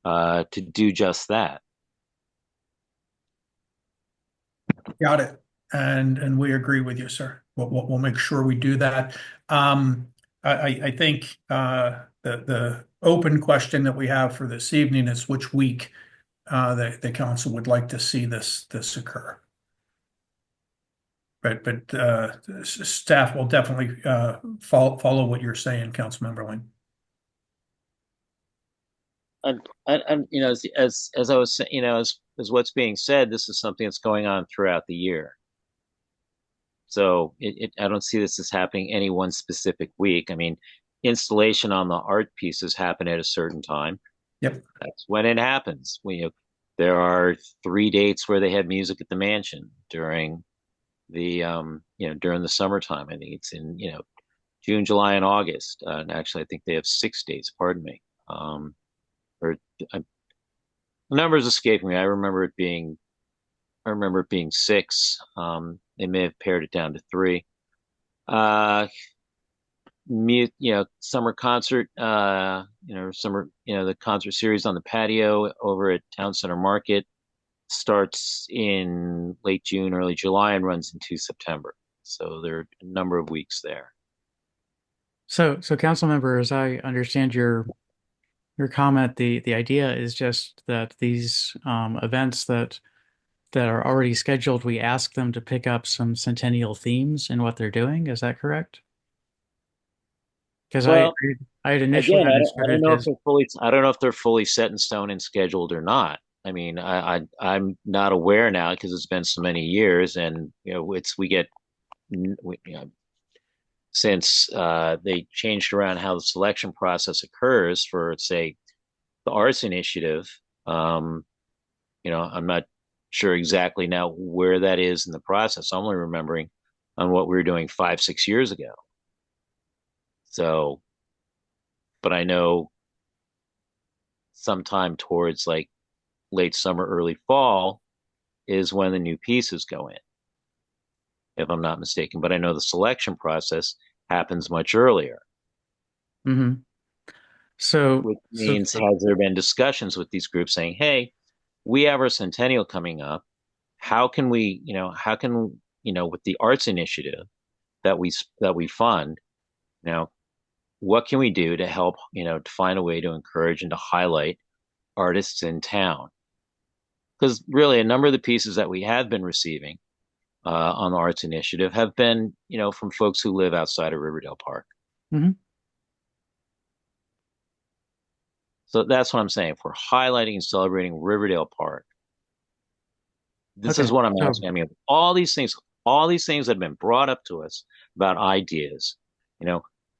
Speaker 5: to do just that.
Speaker 8: Got it. And we agree with you, sir. We'll make sure we do that. I think the open question that we have for this evening is which week the council would like to see this occur. But staff will definitely follow what you're saying, Councilmember Lane.
Speaker 5: And as I was saying, as what's being said, this is something that's going on throughout the year. So I don't see this as happening any one specific week. I mean, installation on the art pieces happen at a certain time.
Speaker 8: Yep.
Speaker 5: That's when it happens. There are 3 dates where they have music at the mansion during the during the summertime. I think it's in June, July, and August. And actually, I think they have 6 dates. Pardon me. The numbers escaping me. I remember it being 6. They may have pared it down to 3. Summer concert, the concert series on the patio over at Town Center Market starts in late June, early July, and runs into September. So there are a number of weeks there.
Speaker 1: So council member, as I understand your comment, the idea is just that these events that are already scheduled, we ask them to pick up some centennial themes in what they're doing. Is that correct? Because I had initially understood
Speaker 5: I don't know if they're I don't know if they're fully set in stone and scheduled or not. I mean, I'm not aware now because it's been so many years, and since they changed around how the selection process occurs for, say, the arts initiative. I'm not sure exactly now where that is in the process. I'm only remembering on what we were doing 5-6 years ago. So, but I know sometime towards like late summer, early fall is when the new pieces go in, if I'm not mistaken. But I know the selection process happens much earlier.
Speaker 1: Mm-hmm. So,
Speaker 5: which means, has there been discussions with these groups saying, hey, we have our centennial coming up. How can we, with the arts initiative that we fund, what can we do to help, to find a way to encourage and to highlight artists in town? Because really, a number of the pieces that we have been receiving on the arts initiative have been, from folks who live outside of Riverdale Park.
Speaker 1: Mm-hmm.
Speaker 5: So that's what I'm saying. If we're highlighting and celebrating Riverdale Park, this is what I'm asking. I mean, all these things that have been brought up to us about ideas,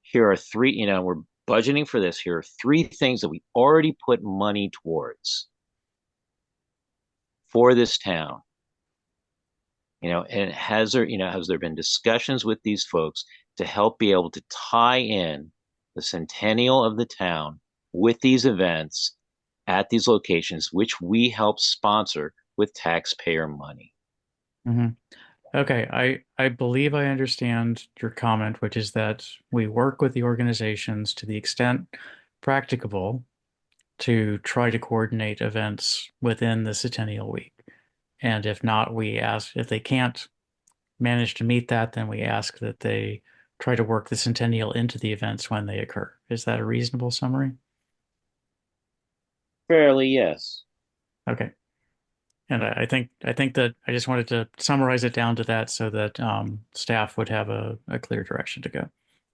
Speaker 5: here are 3, we're budgeting for this. Here are 3 things that we already put money towards for this town. And has there been discussions with these folks to help be able to tie in the centennial of the town with these events at these locations, which we help sponsor with taxpayer money?
Speaker 1: Mm-hmm. Okay, I believe I understand your comment, which is that we work with the organizations to the extent practicable to try to coordinate events within the Centennial Week. And if not, we ask, if they can't manage to meet that, then we ask that they try to work the centennial into the events when they occur. Is that a reasonable summary?
Speaker 5: Fairly, yes.
Speaker 1: Okay. And I think that I just wanted to summarize it down to that so that staff would have a clear direction to go.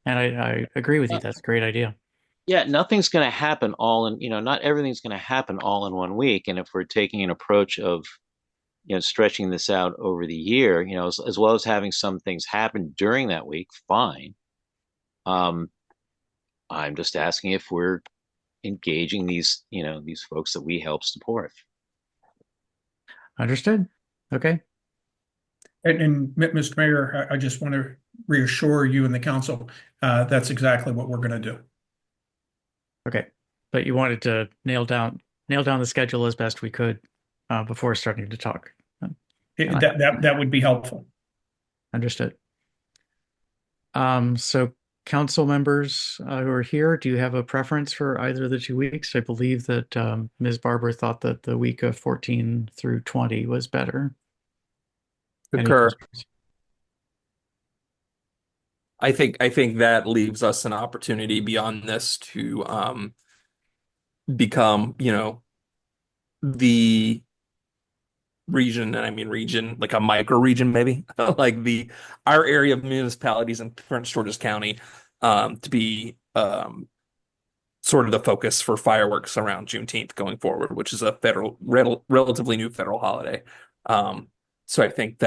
Speaker 1: And I agree with you. That's a great idea.
Speaker 5: Yeah, nothing's going to happen all in, not everything's going to happen all in one week. And if we're taking an approach of, stretching this out over the year, as well as having some things happen during that week, fine. I'm just asking if we're engaging these folks that we help support.
Speaker 1: Understood. Okay.
Speaker 8: And Mr. Mayor, I just want to reassure you and the council, that's exactly what we're going to do.
Speaker 1: Okay. But you wanted to nail down the schedule as best we could before starting to talk.
Speaker 8: That would be helpful.
Speaker 1: Understood. So council members who are here, do you have a preference for either of the 2 weeks? I believe that Ms. Barber thought that the week of 14 through 20 was better. Any
Speaker 4: Concur.
Speaker 1: questions?
Speaker 4: I think that leaves us an opportunity beyond this to become, the region, and I mean region, like a micro region, maybe like our area of municipalities in Prince George's County, to be sort of the focus for fireworks around Juneteenth going forward, which is a relatively new federal holiday. So I think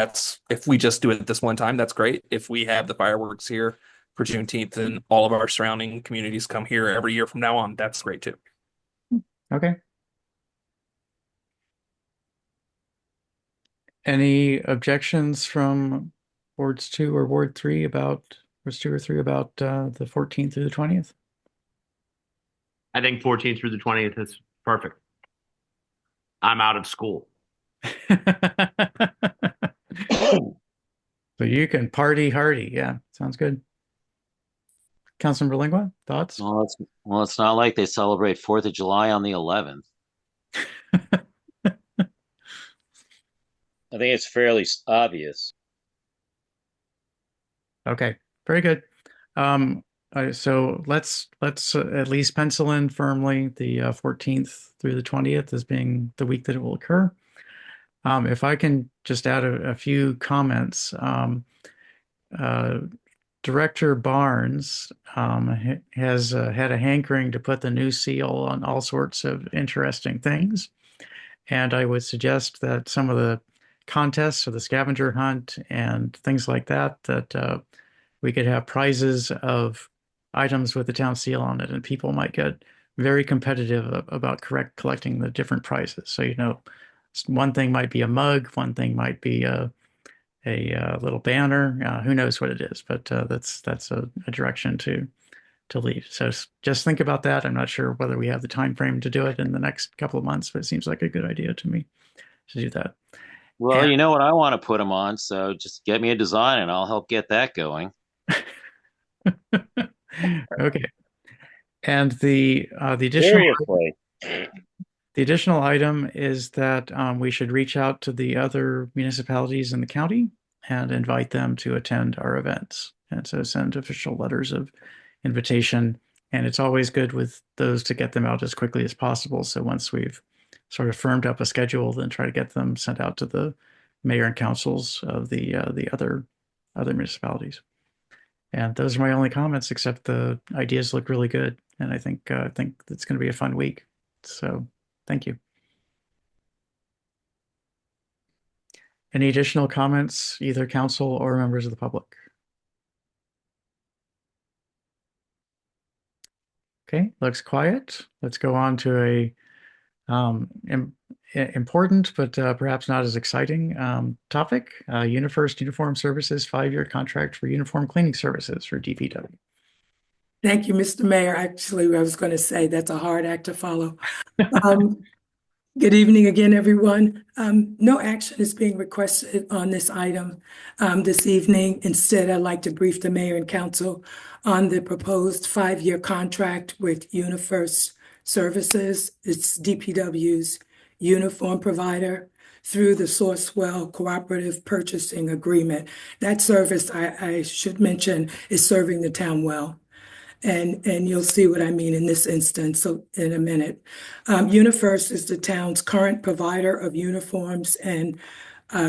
Speaker 4: if we just do it this one time, that's great. If we have the fireworks here for Juneteenth and all of our surrounding communities come here every year from now on, that's great too.
Speaker 1: Okay. Any objections from wards 2 or ward 3 about the 14th through the 20th?
Speaker 3: I think 14th through the 20th is perfect. I'm out of school.
Speaker 1: So you can party hardy. Yeah, sounds good. Councilmember Lingua, thoughts?
Speaker 5: Well, it's not like they celebrate 4th of July on the 11th. I think it's fairly obvious.
Speaker 1: Okay, very good. So let's at least pencil in firmly the 14th through the 20th as being the week that it will occur. If I can just add a few comments. Director Barnes has had a hankering to put the new seal on all sorts of interesting things. And I would suggest that some of the contests or the scavenger hunt and things like that, we could have prizes of items with the town seal on it, and people might get very competitive about collecting the different prizes. So, one thing might be a mug, one thing might be a little banner. Who knows what it is, but that's a direction to lead. So just think about that. I'm not sure whether we have the time frame to do it in the next couple of months, but it seems like a good idea to me to do that.
Speaker 5: Well,
Speaker 1: And-
Speaker 5: you know what I want to put them on, so just get me a design and I'll help get that going.
Speaker 1: Okay. And the additional
Speaker 5: Seriously.
Speaker 1: the additional item is that we should reach out to the other municipalities in the county and invite them to attend our events. And so send official letters of invitation. And it's always good with those to get them out as quickly as possible. So once we've sort of firmed up a schedule, then try to get them sent out to the mayor and councils of the other municipalities. And those are my only comments, except the ideas look really good. And I think it's going to be a fun week. So thank you. Any additional comments, either council or members of the public? Okay, looks quiet. Let's go on to a important but perhaps not as exciting topic. UniFirst Uniform Services 5-year contract for uniform cleaning services for DPW.
Speaker 7: Thank you, Mr. Mayor. Actually, I was going to say that's a hard act to follow. Good evening again, everyone. No action is being requested on this item this evening. Instead, I'd like to brief the mayor and council on the proposed 5-year contract with UniFirst Services. It's DPW's uniform provider through the Sourcewell Cooperative Purchasing Agreement. That service, I should mention, is serving the town well. And you'll see what I mean in this instance in a minute. UniFirst is the town's current provider of uniforms and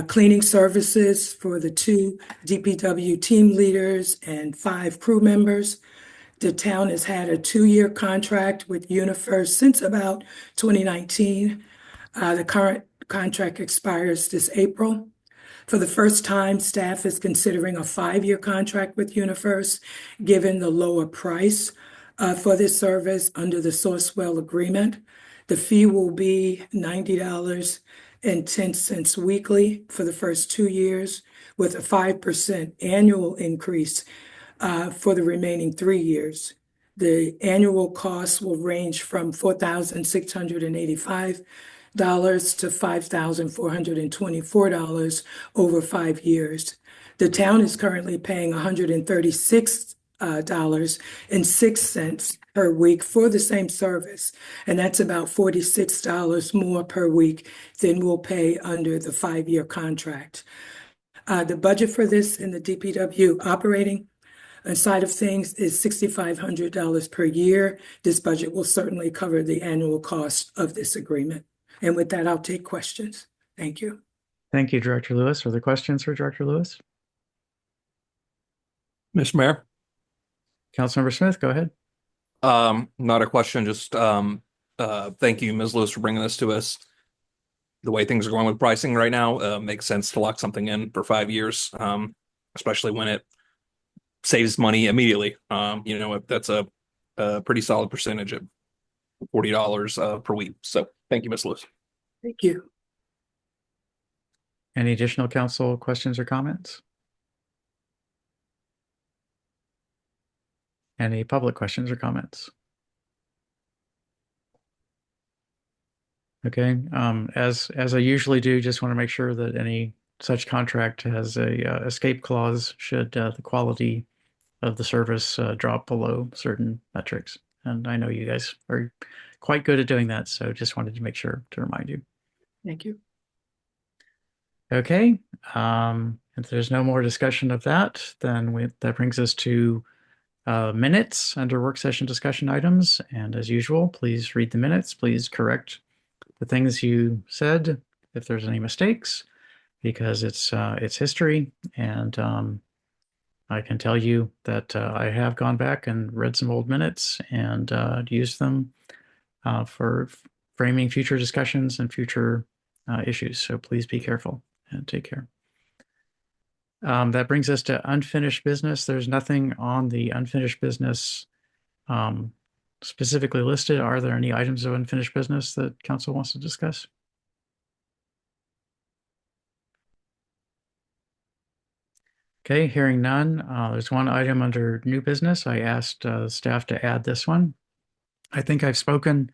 Speaker 7: cleaning services for the 2 DPW team leaders and 5 crew members. The town has had a 2-year contract with UniFirst since about 2019. The current contract expires this April. For the first time, staff is considering a 5-year contract with UniFirst, given the lower price for this service under the Sourcewell agreement. The fee will be $90.10 weekly for the first 2 years, with a 5% annual increase for the remaining 3 years. The annual cost will range from $4,685 to $5,424 over 5 years. The town is currently paying $136.06 per week for the same service, and that's about $46 more per week than we'll pay under the 5-year contract. The budget for this in the DPW operating side of things is $6,500 per year. This budget will certainly cover the annual cost of this agreement. And with that, I'll take questions. Thank you.
Speaker 1: Thank you, Director Lewis. Are there questions for Director Lewis?
Speaker 4: Mr. Mayor,
Speaker 1: Councilmember Smith, go ahead.
Speaker 4: not a question, just thank you, Ms. Lewis, for bringing this to us. The way things are going with pricing right now, makes sense to lock something in for 5 years, especially when it saves money immediately. That's a pretty solid percentage of $40 per week. So thank you, Ms. Lewis.
Speaker 7: Thank you.
Speaker 1: Any additional council questions or comments? Any public questions or comments? Okay, as I usually do, just want to make sure that any such contract has a escape clause should the quality of the service drop below certain metrics. And I know you guys are quite good at doing that, so just wanted to make sure to remind you.
Speaker 7: Thank you.
Speaker 1: Okay, if there's no more discussion of that, then that brings us to minutes under work session discussion items. And as usual, please read the minutes. Please correct the things you said if there's any mistakes, because it's history. And I can tell you that I have gone back and read some old minutes and used them for framing future discussions and future issues. So please be careful and take care. That brings us to unfinished business. There's nothing on the unfinished business specifically listed. Are there any items of unfinished business that council wants to discuss? Okay, hearing none. There's one item under new business. I asked staff to add this one. I think I've spoken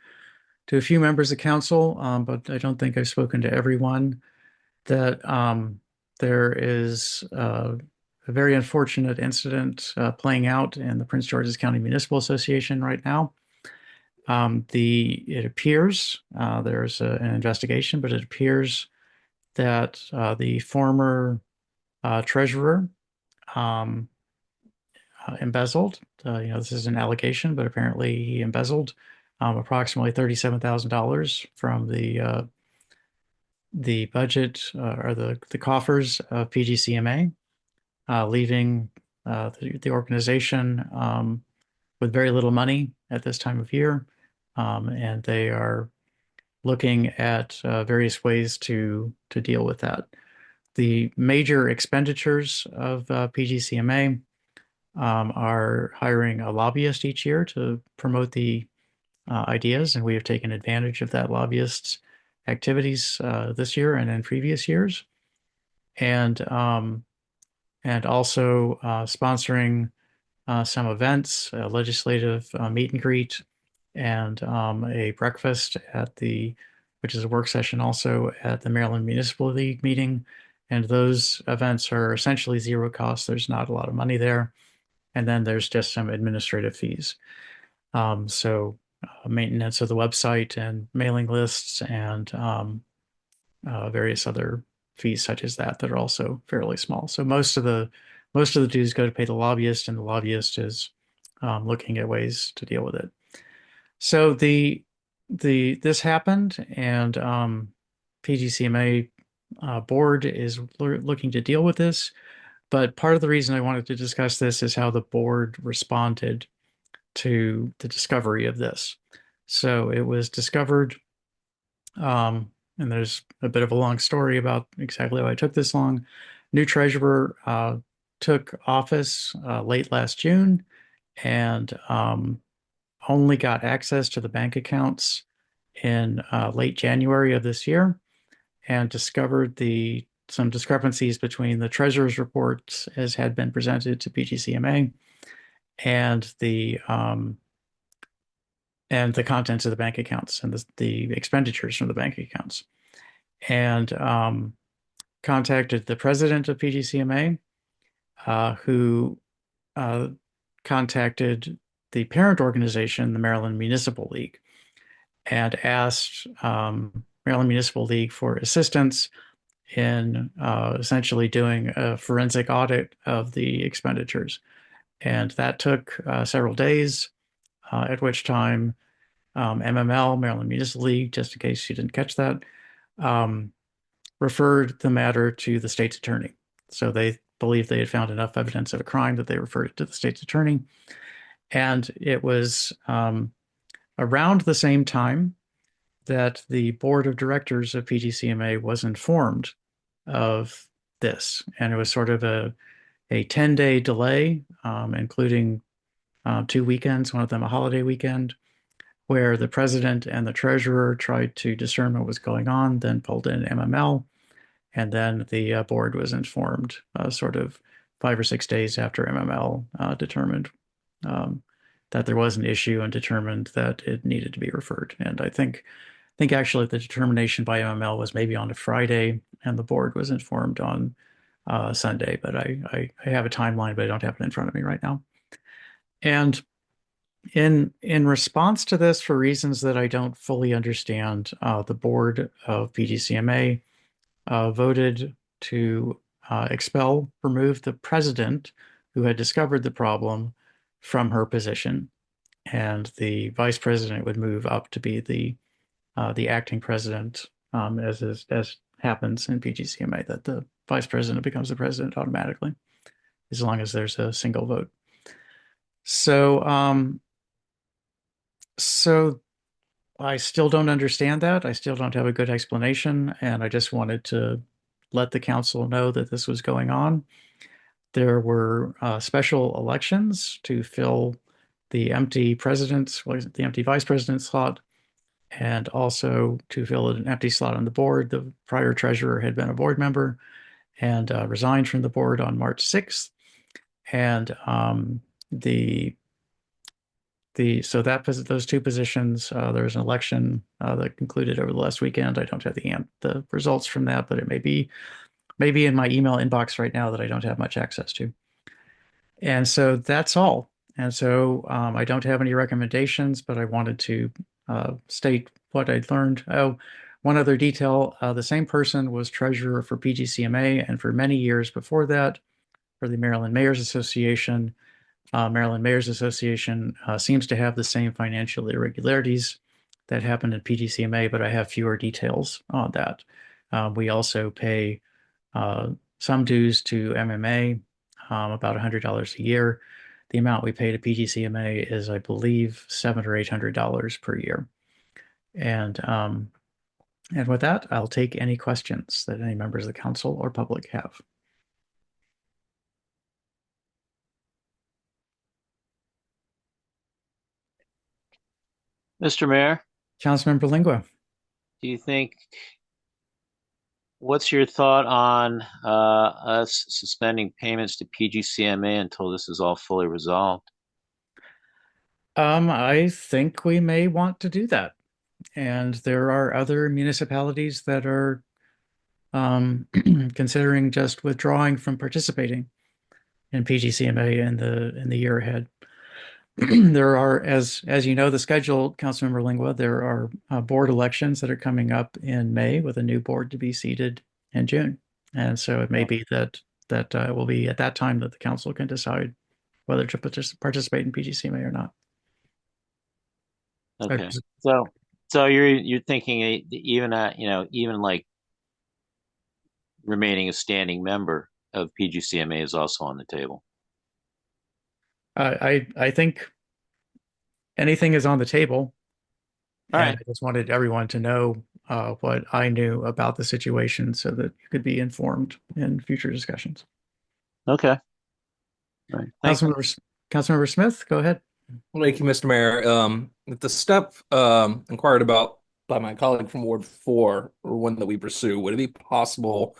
Speaker 1: to a few members of council, but I don't think I've spoken to everyone, that there is a very unfortunate incident playing out in the Prince George's County Municipal Association right now. It appears there's an investigation, but it appears that the former treasurer embezzled. This is an allegation, but apparently he embezzled approximately $37,000 from the budget or the coffers of PGCMA, leaving the organization with very little money at this time of year. And they are looking at various ways to deal with that. The major expenditures of PGCMA are hiring a lobbyist each year to promote the ideas, and we have taken advantage of that lobbyist's activities this year and in previous years, and also sponsoring some events, a legislative meet and greet, and a breakfast which is a work session also at the Maryland Municipal League meeting. And those events are essentially zero cost. There's not a lot of money there. And then there's just some administrative fees. So maintenance of the website and mailing lists and various other fees such as that are also fairly small. So most of the dues go to pay the lobbyist, and the lobbyist is looking at ways to deal with it. So this happened, and PGCMA board is looking to deal with this. But part of the reason I wanted to discuss this is how the board responded to the discovery of this. So it was discovered, and there's a bit of a long story about exactly why it took this long. New treasurer took office late last June, and only got access to the bank accounts in late January of this year, and discovered some discrepancies between the treasurer's reports as had been presented to PGCMA and the contents of the bank accounts and the expenditures from the bank accounts, and contacted the president of PGCMA, who contacted the parent organization, the Maryland Municipal League, and asked Maryland Municipal League for assistance in essentially doing a forensic audit of the expenditures. And that took several days, at which time MML, Maryland Municipal League, just in case you didn't catch that, referred the matter to the state's attorney. So they believed they had found enough evidence of a crime that they referred it to the state's attorney. And it was around the same time that the board of directors of PGCMA was informed of this. And it was sort of a 10-day delay, including 2 weekends, one of them a holiday weekend, where the president and the treasurer tried to discern what was going on, then pulled in MML, and then the board was informed sort of 5 or 6 days after MML determined that there was an issue and determined that it needed to be referred. And I think actually the determination by MML was maybe on a Friday, and the board was informed on Sunday. But I have a timeline, but I don't have it in front of me right now. And in response to this, for reasons that I don't fully understand, the board of PGCMA voted to remove the president who had discovered the problem from her position, and the vice president would move up to be the acting president, as happens in PGCMA, that the vice president becomes the president automatically, as long as there's a single vote. So I still don't understand that. I still don't have a good explanation, and I just wanted to let the council know that this was going on. There were special elections to fill the empty vice president slot, and also to fill an empty slot on the board. The prior treasurer had been a board member and resigned from the board on March 6th. And those two positions, there was an election that concluded over the last weekend. I don't have the results from that, but it may be in my email inbox right now that I don't have much access to. And so that's all. And so I don't have any recommendations, but I wanted to state what I'd learned. Oh, one other detail, the same person was treasurer for PGCMA, and for many years before that, for the Maryland Mayors Association. Maryland Mayors Association seems to have the same financial irregularities that happened in PGCMA, but I have fewer details on that. We also pay some dues to MMA, about $100 a year. The amount we pay to PGCMA is, I believe, $700 or $800 per year. And with that, I'll take any questions that any members of the council or public have.
Speaker 5: Mr. Mayor,
Speaker 1: Councilmember Lingua.
Speaker 5: What's your thought on us suspending payments to PGCMA until this is all fully resolved?
Speaker 1: I think we may want to do that. And there are other municipalities that are considering just withdrawing from participating in PGCMA in the year ahead. there are, as you know, the schedule, Councilmember Lingua, there are board elections that are coming up in May with a new board to be seated in June. And so it may be that it will be at that time that the council can decide whether to participate in PGCMA or not.
Speaker 5: Okay. So you're thinking even even like remaining a standing member of PGCMA is also on the table.
Speaker 1: I think anything is on the table.
Speaker 5: All
Speaker 1: And
Speaker 5: right.
Speaker 1: I just wanted everyone to know what I knew about the situation so that you could be informed in future discussions.
Speaker 5: Okay. All right. Thank you.
Speaker 1: Councilmember Smith, go ahead.
Speaker 4: Thank you, Mr. Mayor. The step inquired about by my colleague from Ward 4, or one that we pursue, would it be possible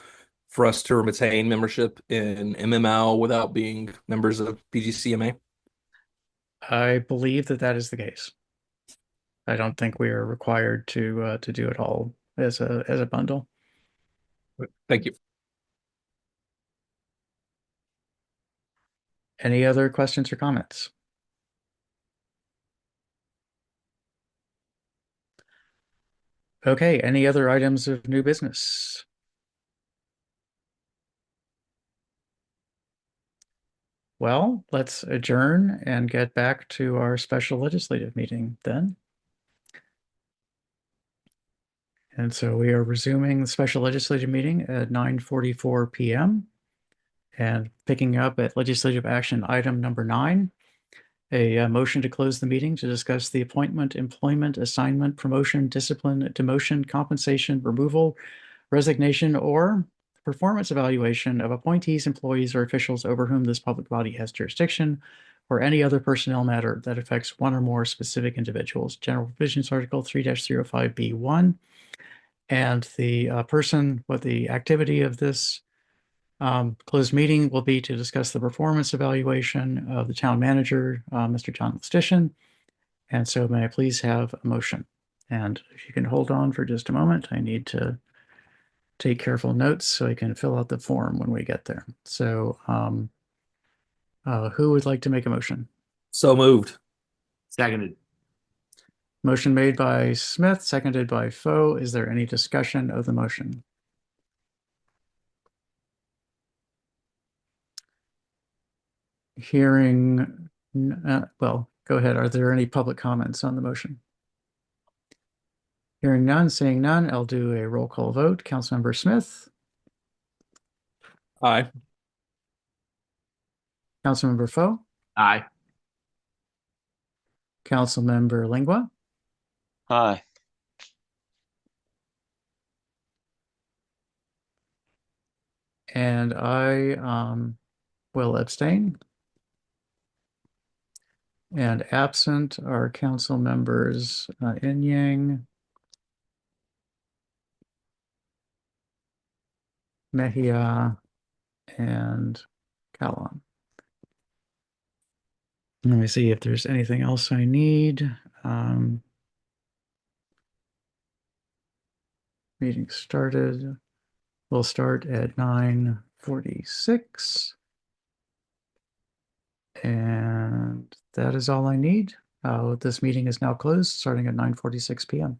Speaker 4: for us to retain membership in MML without being members of PGCMA?
Speaker 1: I believe that is the case. I don't think we are required to do it all as a bundle.
Speaker 4: Thank you.
Speaker 1: Any other questions or comments? Okay, any other items of new business? Well, let's adjourn and get back to our special legislative meeting then. And so we are resuming the special legislative meeting at 9:44 p.m. and picking up at legislative action item number 9, a motion to close the meeting to discuss the appointment, employment, assignment, promotion, discipline, demotion, compensation, removal, resignation, or performance evaluation of appointees, employees, or officials over whom this public body has jurisdiction, or any other personnel matter that affects one or more specific individuals. General Provisions Article 3-305B1. And the person with the activity of this closed meeting will be to discuss the performance evaluation of the town manager, Mr. John Listician. And so may I please have a motion? And if you can hold on for just a moment, I need to take careful notes so I can fill out the form when we get there. So who would like to make a motion?
Speaker 4: So moved.
Speaker 3: Seconded.
Speaker 1: Motion made by Smith, seconded by Foe. Is there any discussion of the motion? Hearing, well, go ahead. Are there any public comments on the motion? Hearing none, seeing none, I'll do a roll call vote. Councilmember Smith.
Speaker 4: Aye.
Speaker 1: Councilmember Foe.
Speaker 3: Aye.
Speaker 1: Councilmember Lingua.
Speaker 5: Aye.
Speaker 1: And I will abstain. And absent are council members Inyang, Mejia, and Calon. Let me see if there's anything else I need. Meeting started. We'll start at 9:46. And that is all I need. This meeting is now closed, starting at 9:46 p.m.